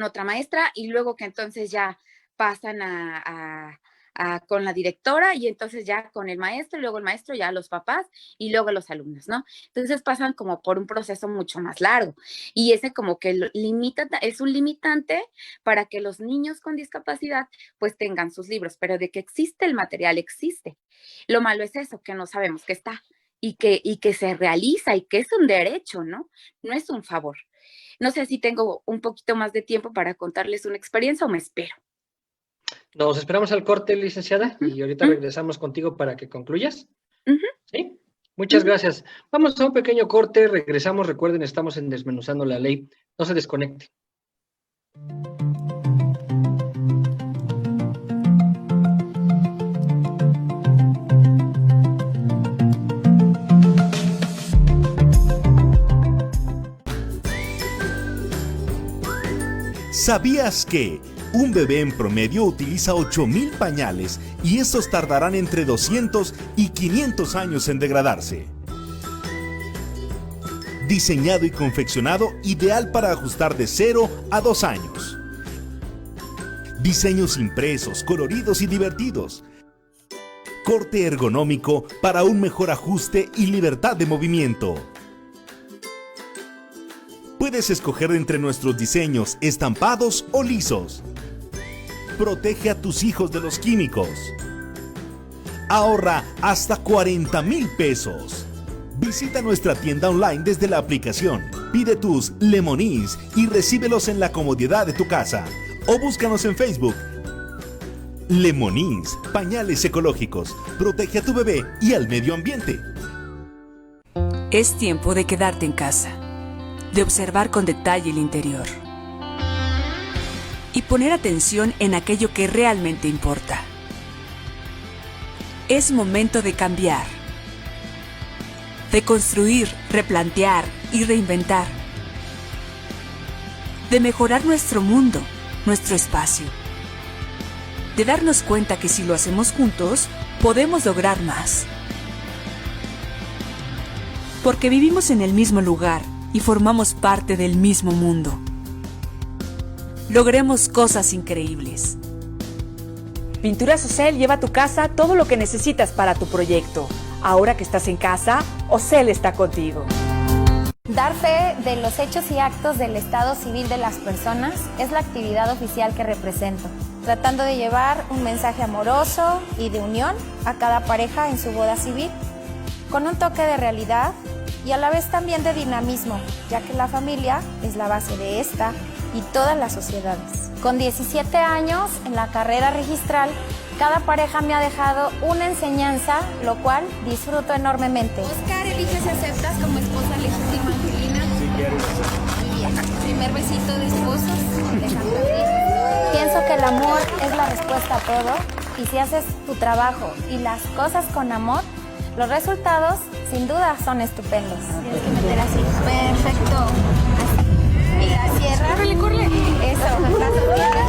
otra maestra, y luego que entonces ya pasan con la directora y entonces ya con el maestro y luego el maestro ya los papás y luego los alumnos, ¿no? Entonces pasan como por un proceso mucho más largo y ese como que es un limitante para que los niños con discapacidad pues tengan sus libros, pero de que existe el material existe. Lo malo es eso, que no sabemos que está y que se realiza y que es un derecho, ¿no? No es un favor. No sé si tengo un poquito más de tiempo para contarles una experiencia o me espero. Nos esperamos al corte, licenciada, y ahorita regresamos contigo para que concluyas. ¿Sí? Muchas gracias. Vamos a un pequeño corte, regresamos. Recuerden, estamos en Desmenuzando la Ley. No se desconecte. ¿Sabías que un bebé en promedio utiliza 8,000 pañales y estos tardarán entre 200 y 500 años en degradarse? Diseñado y confeccionado ideal para ajustar de 0 a 2 años. Diseños impresos, coloridos y divertidos. Corte ergonómico para un mejor ajuste y libertad de movimiento. Puedes escoger entre nuestros diseños estampados o lisos. Protege a tus hijos de los químicos. Ahorra hasta 40,000 pesos. Visita nuestra tienda online desde la aplicación. Pide tus Lemonís y recíbelos en la comodidad de tu casa. O búscanos en Facebook. Lemonís, pañales ecológicos. Protege a tu bebé y al medio ambiente. Es tiempo de quedarte en casa, de observar con detalle el interior y poner atención en aquello que realmente importa. Es momento de cambiar, de construir, replantear y reinventar, de mejorar nuestro mundo, nuestro espacio, de darnos cuenta que si lo hacemos juntos, podemos lograr más. Porque vivimos en el mismo lugar y formamos parte del mismo mundo. Logremos cosas increíbles. Pinturas Ocel lleva a tu casa todo lo que necesitas para tu proyecto. Ahora que estás en casa, Ocel está contigo. Dar fe de los hechos y actos del estado civil de las personas es la actividad oficial que represento, tratando de llevar un mensaje amoroso y de unión a cada pareja en su boda civil, con un toque de realidad y a la vez también de dinamismo, ya que la familia es la base de esta y todas las sociedades. Con 17 años en la carrera registral, cada pareja me ha dejado una enseñanza, lo cual disfruto enormemente. Oscar, elige si aceptas como esposa legítima a Angelina. Sí, quiero. Primer besito de esposos de San Gabriel. Pienso que el amor es la respuesta a todo, y si haces tu trabajo y las cosas con amor, los resultados sin duda son estupendos. Tienes que meter así. Perfecto. Así. Y la cierra. ¡Córrele, córrele! Eso, la sostienes.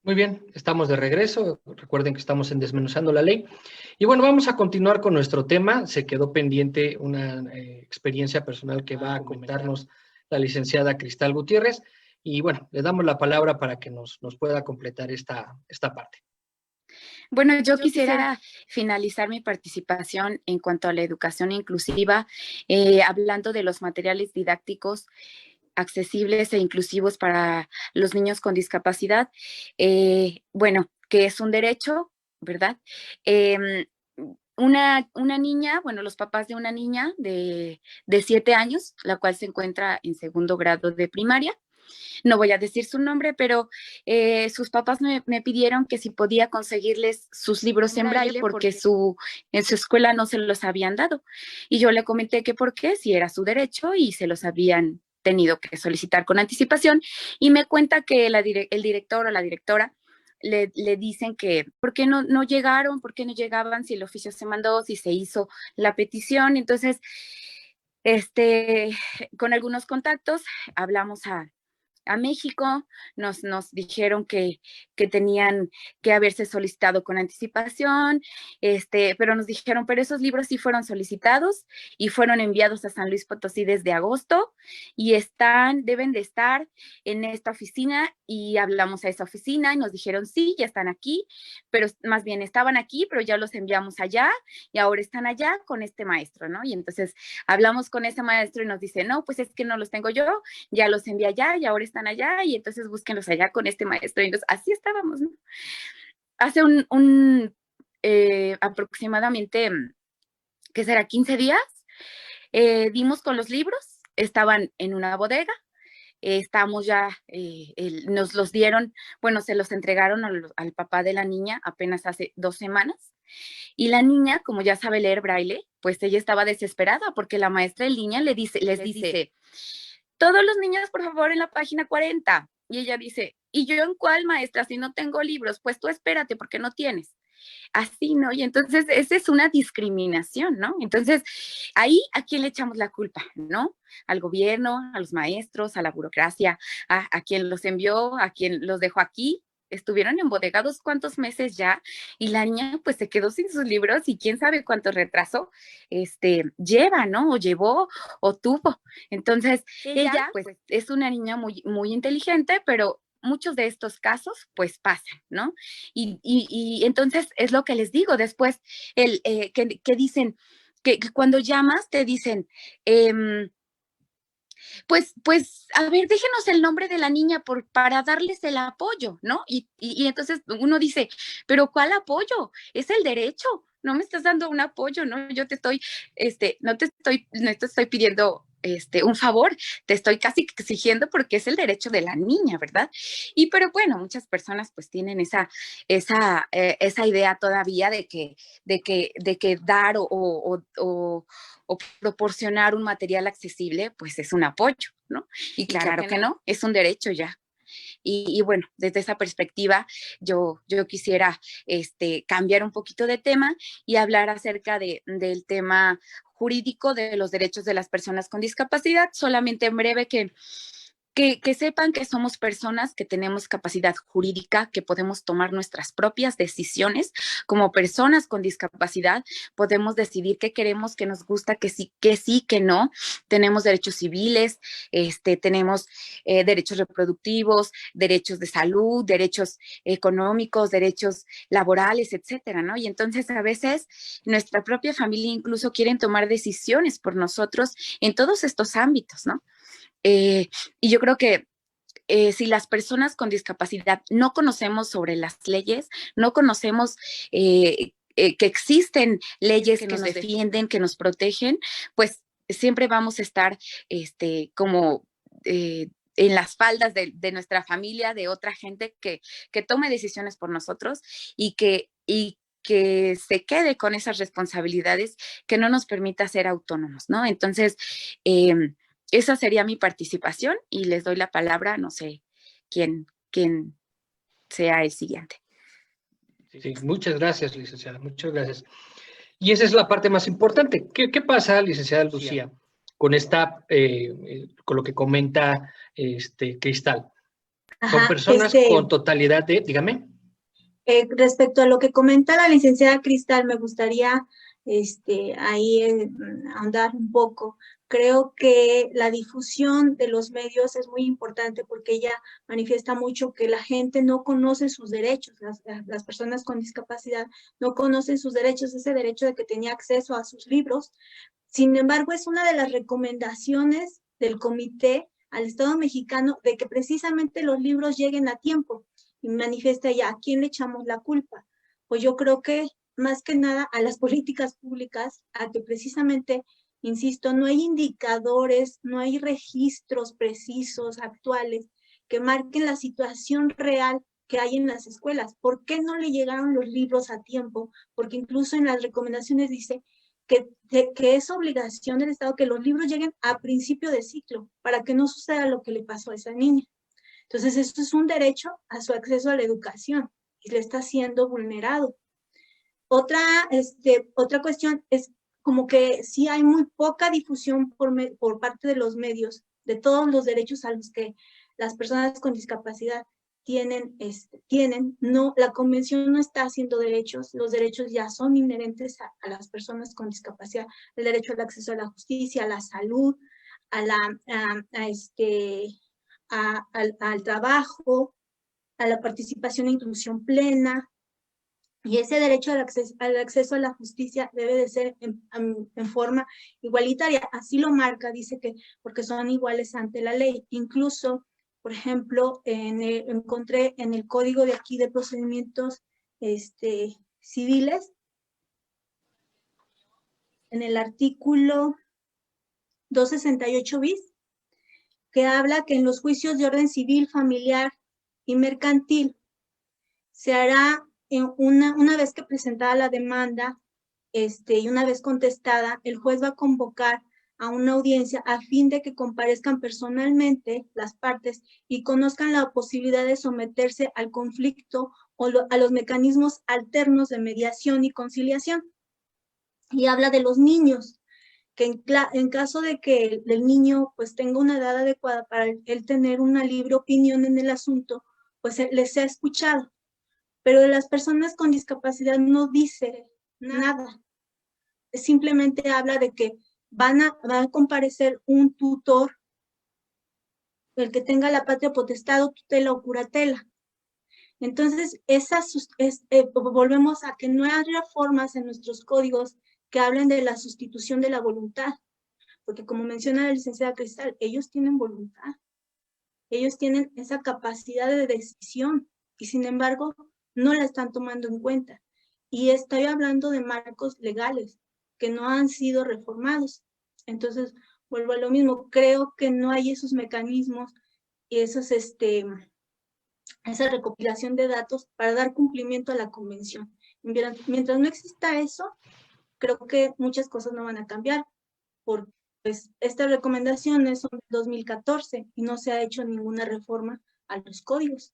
Muy bien, estamos de regreso. Recuerden que estamos en Desmenuzando la Ley. Y bueno, vamos a continuar con nuestro tema. Se quedó pendiente una experiencia personal que va a comentarnos la licenciada Cristal Gutiérrez. Y bueno, le damos la palabra para que nos pueda completar esta parte. Bueno, yo quisiera finalizar mi participación en cuanto a la educación inclusiva, hablando de los materiales didácticos accesibles e inclusivos para los niños con discapacidad. Bueno, que es un derecho, ¿verdad? Una niña, bueno, los papás de una niña de 7 años, la cual se encuentra en segundo grado de primaria. No voy a decir su nombre, pero sus papás me pidieron que si podía conseguirles sus libros en braille porque en su escuela no se los habían dado. Y yo le comenté que por qué, si era su derecho y se los habían tenido que solicitar con anticipación, y me cuenta que el director o la directora le dicen que ¿por qué no llegaron? ¿Por qué no llegaban? Si el oficio se mandó, si se hizo la petición. Entonces, con algunos contactos hablamos a México, nos dijeron que tenían que haberse solicitado con anticipación, pero nos dijeron, pero esos libros sí fueron solicitados y fueron enviados a San Luis Potosí desde agosto y deben de estar en esta oficina, y hablamos a esa oficina y nos dijeron, sí, ya están aquí, pero más bien estaban aquí, pero ya los enviamos allá y ahora están allá con este maestro, ¿no? Y entonces hablamos con ese maestro y nos dice, no, pues es que no los tengo yo, ya los envié allá y ahora están allá, y entonces búsquenlos allá con este maestro. Y entonces así estábamos, ¿no? Hace aproximadamente, ¿qué será? 15 días, dimos con los libros, estaban en una bodega, estamos ya, nos los dieron, bueno, se los entregaron al papá de la niña apenas hace 2 semanas, y la niña, como ya sabe leer braille, pues ella estaba desesperada porque la maestra en línea les dice, todos los niños, por favor, en la página 40. Y ella dice, ¿y yo en cuál, maestra? Si no tengo libros, pues tú espérate porque no tienes. Así, ¿no? Y entonces esa es una discriminación, ¿no? Entonces, ahí, ¿a quién le echamos la culpa, no? Al gobierno, a los maestros, a la burocracia, a quien los envió, a quien los dejó aquí. Estuvieron embodegados cuántos meses ya, y la niña pues se quedó sin sus libros y quién sabe cuánto retraso lleva, ¿no? O llevó o tuvo. Entonces, ella pues es una niña muy, muy inteligente, pero muchos de estos casos pues pasan, ¿no? Y entonces es lo que les digo después, que dicen, que cuando llamas te dicen, pues, a ver, déjenos el nombre de la niña para darles el apoyo, ¿no? Y entonces uno dice, pero ¿cuál apoyo? Es el derecho, no me estás dando un apoyo, ¿no? Yo te estoy, no te estoy pidiendo un favor, te estoy casi exigiendo porque es el derecho de la niña, ¿verdad? Pero bueno, muchas personas pues tienen esa idea todavía de que dar o proporcionar un material accesible, pues es un apoyo, ¿no? Y claro que no, es un derecho ya. Y bueno, desde esa perspectiva, yo quisiera cambiar un poquito de tema y hablar acerca del tema jurídico de los derechos de las personas con discapacidad. Solamente en breve que sepan que somos personas que tenemos capacidad jurídica, que podemos tomar nuestras propias decisiones como personas con discapacidad, podemos decidir qué queremos, qué nos gusta, que sí, que no. Tenemos derechos civiles, tenemos derechos reproductivos, derechos de salud, derechos económicos, derechos laborales, etcétera, ¿no? Y entonces a veces nuestra propia familia incluso quieren tomar decisiones por nosotros en todos estos ámbitos, ¿no? Y yo creo que si las personas con discapacidad no conocemos sobre las leyes, no conocemos que existen leyes que nos defienden, que nos protegen, pues siempre vamos a estar como en las faldas de nuestra familia, de otra gente que tome decisiones por nosotros y que se quede con esas responsabilidades, que no nos permita ser autónomos, ¿no? Entonces, esa sería mi participación y les doy la palabra, no sé quién sea el siguiente. Sí, muchas gracias, licenciada, muchas gracias. Y esa es la parte más importante. ¿Qué pasa, licenciada Lucía, con con lo que comenta Cristal? Son personas con totalidad de, dígame. Respecto a lo que comenta la licenciada Cristal, me gustaría ahí ahondar un poco. Creo que la difusión de los medios es muy importante porque ella manifiesta mucho que la gente no conoce sus derechos, las personas con discapacidad no conocen sus derechos, ese derecho de que tenía acceso a sus libros. Sin embargo, es una de las recomendaciones del comité al Estado mexicano de que precisamente los libros lleguen a tiempo. Y manifiesta ella, ¿a quién le echamos la culpa? Pues yo creo que más que nada a las políticas públicas, a que precisamente, insisto, no hay indicadores, no hay registros precisos, actuales, que marquen la situación real que hay en las escuelas. ¿Por qué no le llegaron los libros a tiempo? Porque incluso en las recomendaciones dice que es obligación del Estado que los libros lleguen a principio de ciclo, para que no suceda lo que le pasó a esa niña. Entonces, esto es un derecho a su acceso a la educación y le está siendo vulnerado. Otra cuestión es como que sí hay muy poca difusión por parte de los medios de todos los derechos a los que las personas con discapacidad tienen, no, la convención no está haciendo derechos, los derechos ya son inherentes a las personas con discapacidad, el derecho al acceso a la justicia, a la salud, al trabajo, a la participación e inclusión plena, y ese derecho al acceso a la justicia debe de ser en forma igualitaria, así lo marca, dice que porque son iguales ante la ley. Incluso, por ejemplo, encontré en el código de aquí de procedimientos civiles, en el artículo 268 bis, que habla que en los juicios de orden civil, familiar y mercantil se hará una vez que presentada la demanda y una vez contestada, el juez va a convocar a una audiencia a fin de que comparezcan personalmente las partes y conozcan la posibilidad de someterse al conflicto o a los mecanismos alternos de mediación y conciliación. Y habla de los niños, que en caso de que el niño pues tenga una edad adecuada para él tener una libre opinión en el asunto, pues les sea escuchado. Pero de las personas con discapacidad no dice nada. Simplemente habla de que va a comparecer un tutor, el que tenga la patria potestad o tutela o curatela. Entonces, volvemos a que no hay reformas en nuestros códigos que hablen de la sustitución de la voluntad. Porque como menciona la licenciada Cristal, ellos tienen voluntad. Ellos tienen esa capacidad de decisión y sin embargo no la están tomando en cuenta. Y estoy hablando de marcos legales que no han sido reformados. Entonces, vuelvo a lo mismo, creo que no hay esos mecanismos y esa recopilación de datos para dar cumplimiento a la convención. Mientras no exista eso, creo que muchas cosas no van a cambiar, porque pues, estas recomendaciones son de 2014 y no se ha hecho ninguna reforma a los códigos.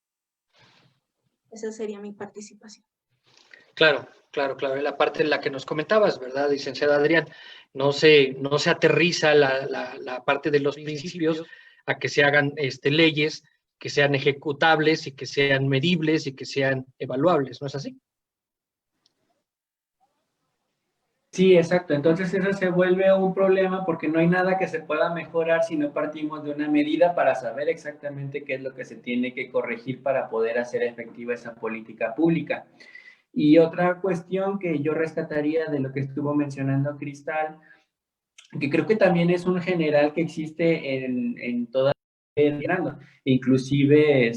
Esa sería mi participación. Claro. La parte en la que nos comentabas, ¿verdad, licenciada Adrián? No se aterriza la parte de los principios a que se hagan leyes que sean ejecutables y que sean medibles y que sean evaluables, ¿no es así? Sí, exacto. Entonces eso se vuelve un problema porque no hay nada que se pueda mejorar si no partimos de una medida para saber exactamente qué es lo que se tiene que corregir para poder hacer efectiva esa política pública. Y otra cuestión que yo rescataría de lo que estuvo mencionando Cristal, que creo que también es un general que existe en toda inclusive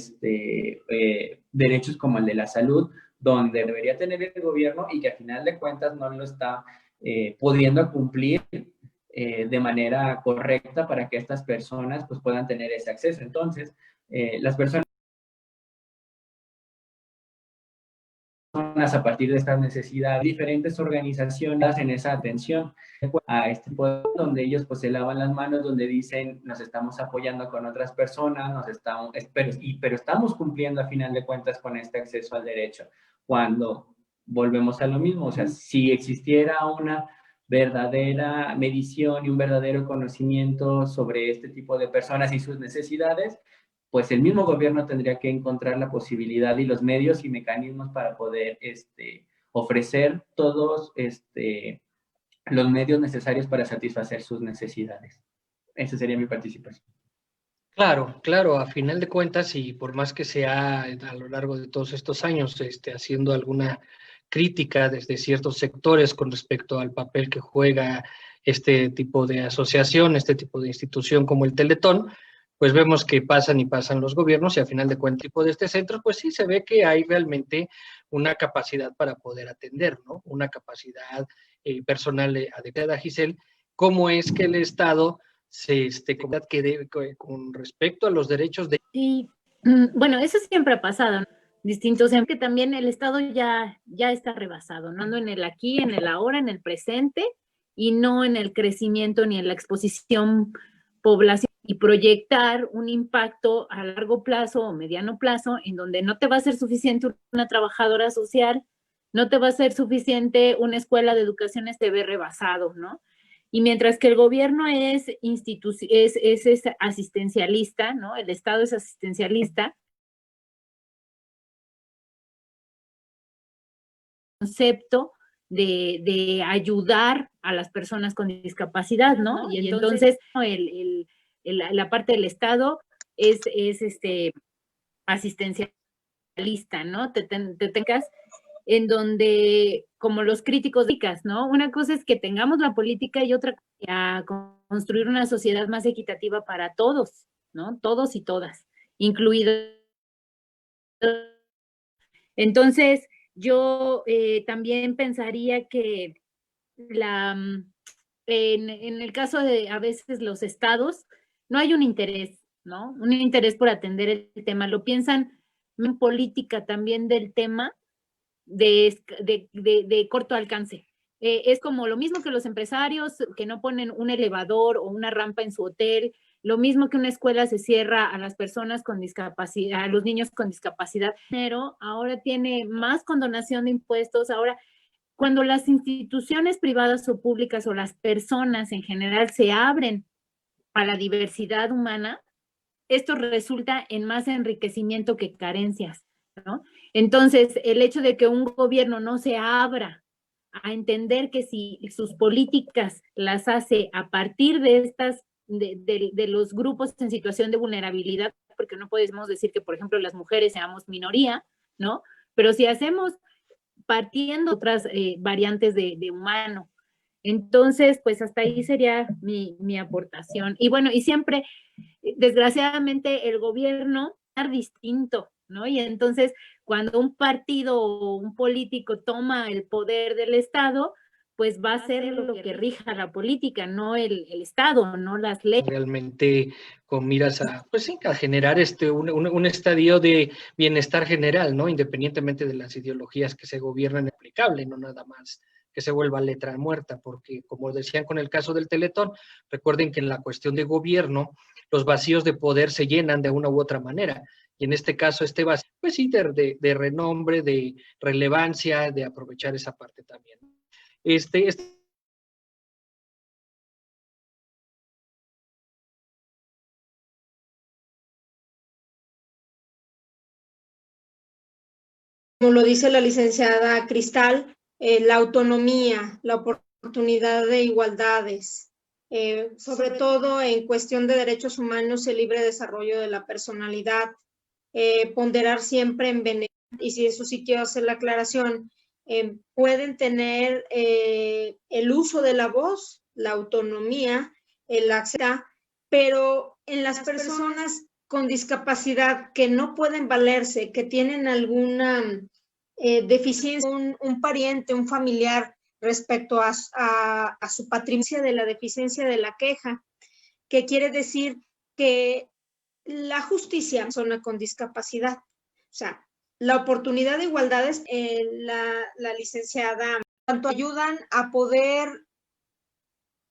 derechos como el de la salud, donde debería tener el gobierno y que al final de cuentas no lo está pudiendo cumplir de manera correcta para que estas personas pues, puedan tener ese acceso. Entonces, las personas a partir de estas necesidades, diferentes organizaciones hacen esa atención a este poder, donde ellos pues se lavan las manos, donde dicen nos estamos apoyando con otras personas, pero estamos cumpliendo a final de cuentas con este acceso al derecho. Cuando volvemos a lo mismo, o sea, si existiera una verdadera medición y un verdadero conocimiento sobre este tipo de personas y sus necesidades, pues el mismo gobierno tendría que encontrar la posibilidad y los medios y mecanismos para poder ofrecer todos los medios necesarios para satisfacer sus necesidades. Esa sería mi participación. Claro, a final de cuentas, y por más que sea a lo largo de todos estos años haciendo alguna crítica desde ciertos sectores con respecto al papel que juega este tipo de asociación, este tipo de institución como el Teletón, pues vemos que pasan y pasan los gobiernos y al final de cuentas, tipo de este centro, pues sí se ve que hay realmente una capacidad para poder atender, ¿no? Una capacidad personal adecuada. Giselle, ¿cómo es que el Estado con respecto a los derechos de... Sí, bueno, eso siempre ha pasado, ¿no? Distintos, que también el Estado ya está rebasado, no en el aquí, en el ahora, en el presente, y no en el crecimiento ni en la exposición poblacional, y proyectar un impacto a largo plazo o mediano plazo en donde no te va a ser suficiente una trabajadora social, no te va a ser suficiente una escuela de educación, ve rebasado, ¿no? Y mientras que el gobierno es asistencialista, ¿no? El Estado es asistencialista, concepto de ayudar a las personas con discapacidad, ¿no? Y entonces la parte del Estado es asistencialista, ¿no? Te tengas en donde, como los críticos, ¿no? Una cosa es que tengamos la política y otra a construir una sociedad más equitativa para todos, ¿no? Todos y todas, incluidos. Entonces, yo también pensaría que en el caso de a veces los estados, no hay un interés, ¿no? Un interés por atender el tema. Lo piensan en política también del tema de corto alcance. Es como lo mismo que los empresarios que no ponen un elevador o una rampa en su hotel, lo mismo que una escuela se cierra a las personas con discapacidad, a los niños con discapacidad, pero ahora tiene más condonación de impuestos. Ahora, cuando las instituciones privadas o públicas o las personas en general se abren a la diversidad humana, esto resulta en más enriquecimiento que carencias, ¿no? Entonces, el hecho de que un gobierno no se abra a entender que si sus políticas las hace a partir de estas, de los grupos en situación de vulnerabilidad, porque no podemos decir que, por ejemplo, las mujeres seamos minoría, ¿no? Pero si hacemos partiendo otras variantes de humano, entonces, pues hasta ahí sería mi aportación. Y bueno, y siempre, desgraciadamente, el gobierno es distinto, ¿no? Y entonces, cuando un partido o un político toma el poder del Estado, pues va a ser lo que rija la política, no el Estado, no las leyes. Realmente con miras a, pues sí, a generar un estadio de bienestar general, ¿no? Independientemente de las ideologías que se gobiernan, aplicable, no nada más que se vuelva letra muerta, porque como decían con el caso del Teletón, recuerden que en la cuestión de gobierno, los vacíos de poder se llenan de una u otra manera. Y en este caso, este vacío, pues sí, de renombre, de relevancia, de aprovechar esa parte también. Como lo dice la licenciada Cristal, la autonomía, la oportunidad de igualdades, sobre todo en cuestión de derechos humanos, el libre desarrollo de la personalidad, ponderar siempre en beneficio, y si eso sí quiero hacer la aclaración, pueden tener el uso de la voz, la autonomía, el acceso, pero en las personas con discapacidad que no pueden valerse, que tienen alguna deficiencia, un pariente, un familiar respecto a su patrimonio de la deficiencia de la queja, que quiere decir que la justicia persona con discapacidad, o sea, la oportunidad de igualdades, la licenciada, tanto ayudan a poder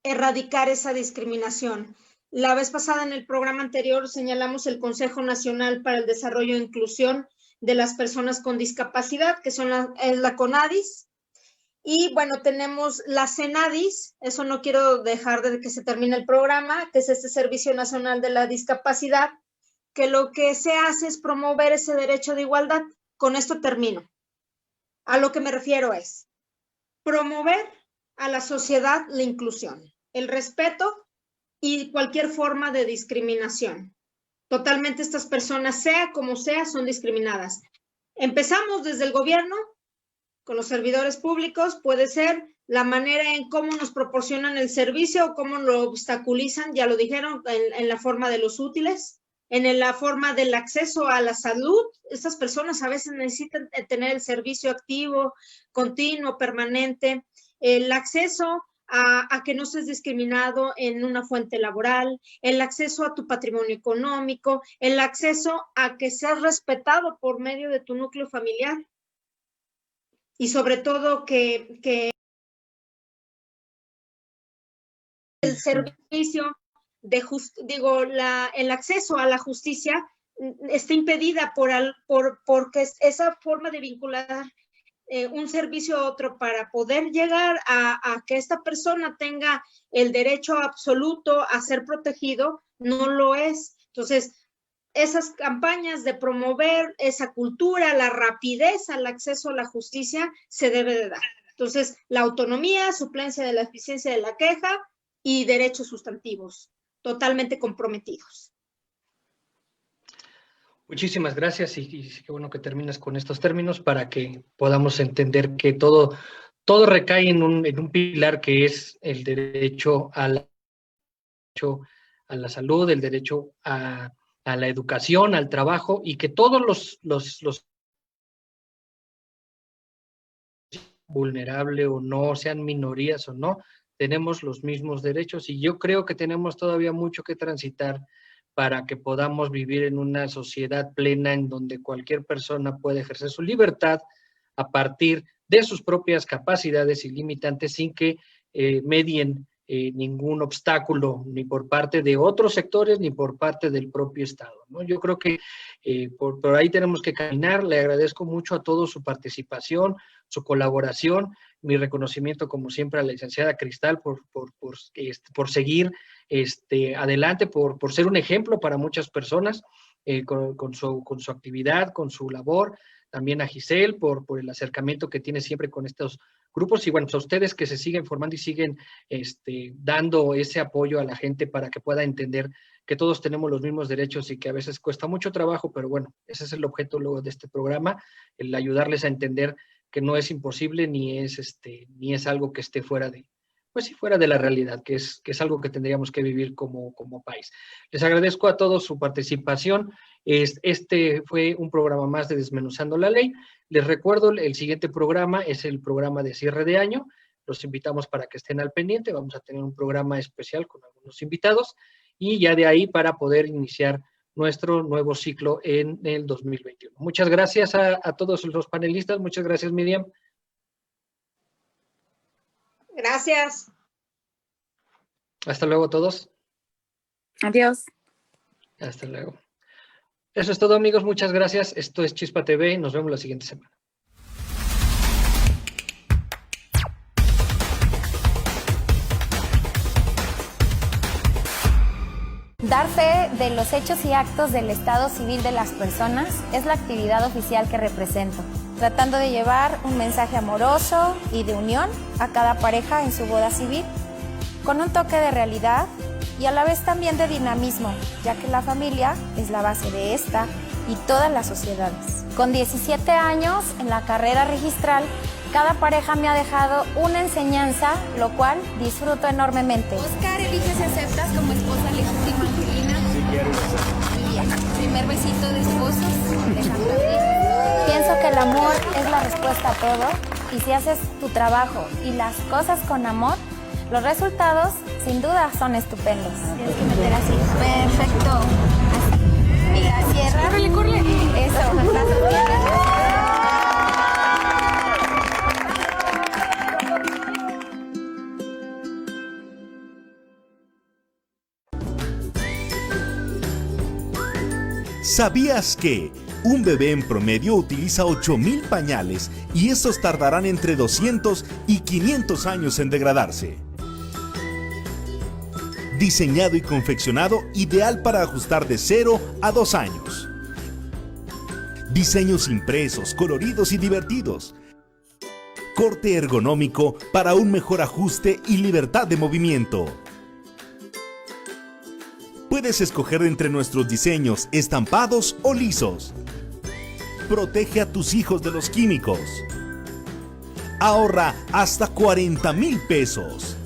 erradicar esa discriminación. La vez pasada en el programa anterior señalamos el Consejo Nacional para el Desarrollo e Inclusión de las Personas con Discapacidad, que son la CONADIS, y bueno, tenemos la CENADIS, eso no quiero dejar de que se termine el programa, que es este Servicio Nacional de la Discapacidad, que lo que se hace es promover ese derecho de igualdad. Con esto termino. A lo que me refiero es promover a la sociedad la inclusión, el respeto y cualquier forma de discriminación. Totalmente estas personas, sea como sea, son discriminadas. Empezamos desde el gobierno, con los servidores públicos, puede ser la manera en cómo nos proporcionan el servicio o cómo lo obstaculizan, ya lo dijeron, en la forma de los útiles, en la forma del acceso a la salud. Estas personas a veces necesitan tener el servicio activo, continuo, permanente, el acceso a que no seas discriminado en una fuente laboral, el acceso a tu patrimonio económico, el acceso a que seas respetado por medio de tu núcleo familiar y sobre todo que el servicio de el acceso a la justicia está impedida porque esa forma de vincular un servicio a otro para poder llegar a que esta persona tenga el derecho absoluto a ser protegido, no lo es. Entonces, esas campañas de promover esa cultura, la rapidez al acceso a la justicia, se debe de dar. Entonces, la autonomía, suplencia de la eficiencia de la queja y derechos sustantivos totalmente comprometidos. Muchísimas gracias y qué bueno que terminas con estos términos para que podamos entender que todo recae en un pilar que es el derecho a la salud, el derecho a la educación, al trabajo, y que todos los vulnerables o no, sean minorías o no, tenemos los mismos derechos, y yo creo que tenemos todavía mucho que transitar para que podamos vivir en una sociedad plena en donde cualquier persona puede ejercer su libertad a partir de sus propias capacidades ilimitantes sin que medien ningún obstáculo ni por parte de otros sectores ni por parte del propio Estado, ¿no? Yo creo que por ahí tenemos que caminar. Le agradezco mucho a todos su participación, su colaboración, mi reconocimiento como siempre a la licenciada Cristal por seguir adelante, por ser un ejemplo para muchas personas con su actividad, con su labor. También a Giselle por el acercamiento que tiene siempre con estos grupos, y bueno, pues a ustedes que se siguen formando y siguen dando ese apoyo a la gente para que pueda entender que todos tenemos los mismos derechos y que a veces cuesta mucho trabajo, pero bueno, ese es el objeto luego de este programa, el ayudarles a entender que no es imposible ni es algo que esté fuera de la realidad, que es algo que tendríamos que vivir como país. Les agradezco a todos su participación. Este fue un programa más de Desmenuzando la Ley. Les recuerdo, el siguiente programa es el programa de cierre de año. Los invitamos para que estén al pendiente. Vamos a tener un programa especial con algunos invitados y ya de ahí para poder iniciar nuestro nuevo ciclo en el 2021. Muchas gracias a todos los panelistas. Muchas gracias, Miriam. Gracias. Hasta luego a todos. Adiós. Hasta luego. Eso es todo, amigos. Muchas gracias. Esto es Chispa TV y nos vemos la siguiente semana. Dar fe de los hechos y actos del estado civil de las personas es la actividad oficial que represento, tratando de llevar un mensaje amoroso y de unión a cada pareja en su boda civil, con un toque de realidad y a la vez también de dinamismo, ya que la familia es la base de esta y todas las sociedades. Con 17 años en la carrera registral, cada pareja me ha dejado una enseñanza, lo cual disfruto enormemente. Oscar, elige si aceptas como esposa legítima Angelina. Sí, quiero. Bien. Primer besito de esposos, dejando abrir. Pienso que el amor es la respuesta a todo, y si haces tu trabajo y las cosas con amor, los resultados sin duda son estupendos. Tienes que meter así. Perfecto. Así. Y cierra. ¡Córrele, córrele! Eso, brazos bien. ¿Sabías que un bebé en promedio utiliza 8,000 pañales y estos tardarán entre 200 y 500 años en degradarse? Diseñado y confeccionado ideal para ajustar de 0 a 2 años. Diseños impresos, coloridos y divertidos. Corte ergonómico para un mejor ajuste y libertad de movimiento. Puedes escoger entre nuestros diseños estampados o lisos. Protege a tus hijos de los químicos. Ahorra hasta 40,000 pesos.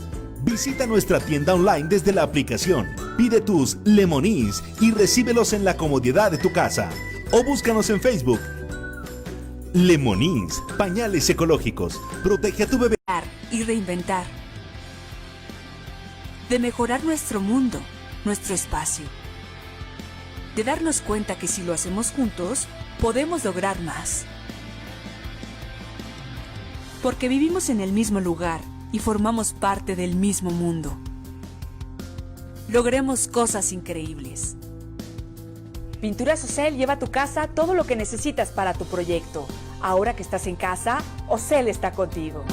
Visita nuestra tienda online desde la aplicación. Pide tus Lemonís y recíbelos en la comodidad de tu casa. O búscanos en Facebook. Lemonís, pañales ecológicos. Protege a tu bebé. Y reinventar. De mejorar nuestro mundo, nuestro espacio. De darnos cuenta que si lo hacemos juntos, podemos lograr más. Porque vivimos en el mismo lugar y formamos parte del mismo mundo. Logremos cosas increíbles. Pinturas Ocel lleva a tu casa todo lo que necesitas para tu proyecto. Ahora que estás en casa, OCEL está contigo.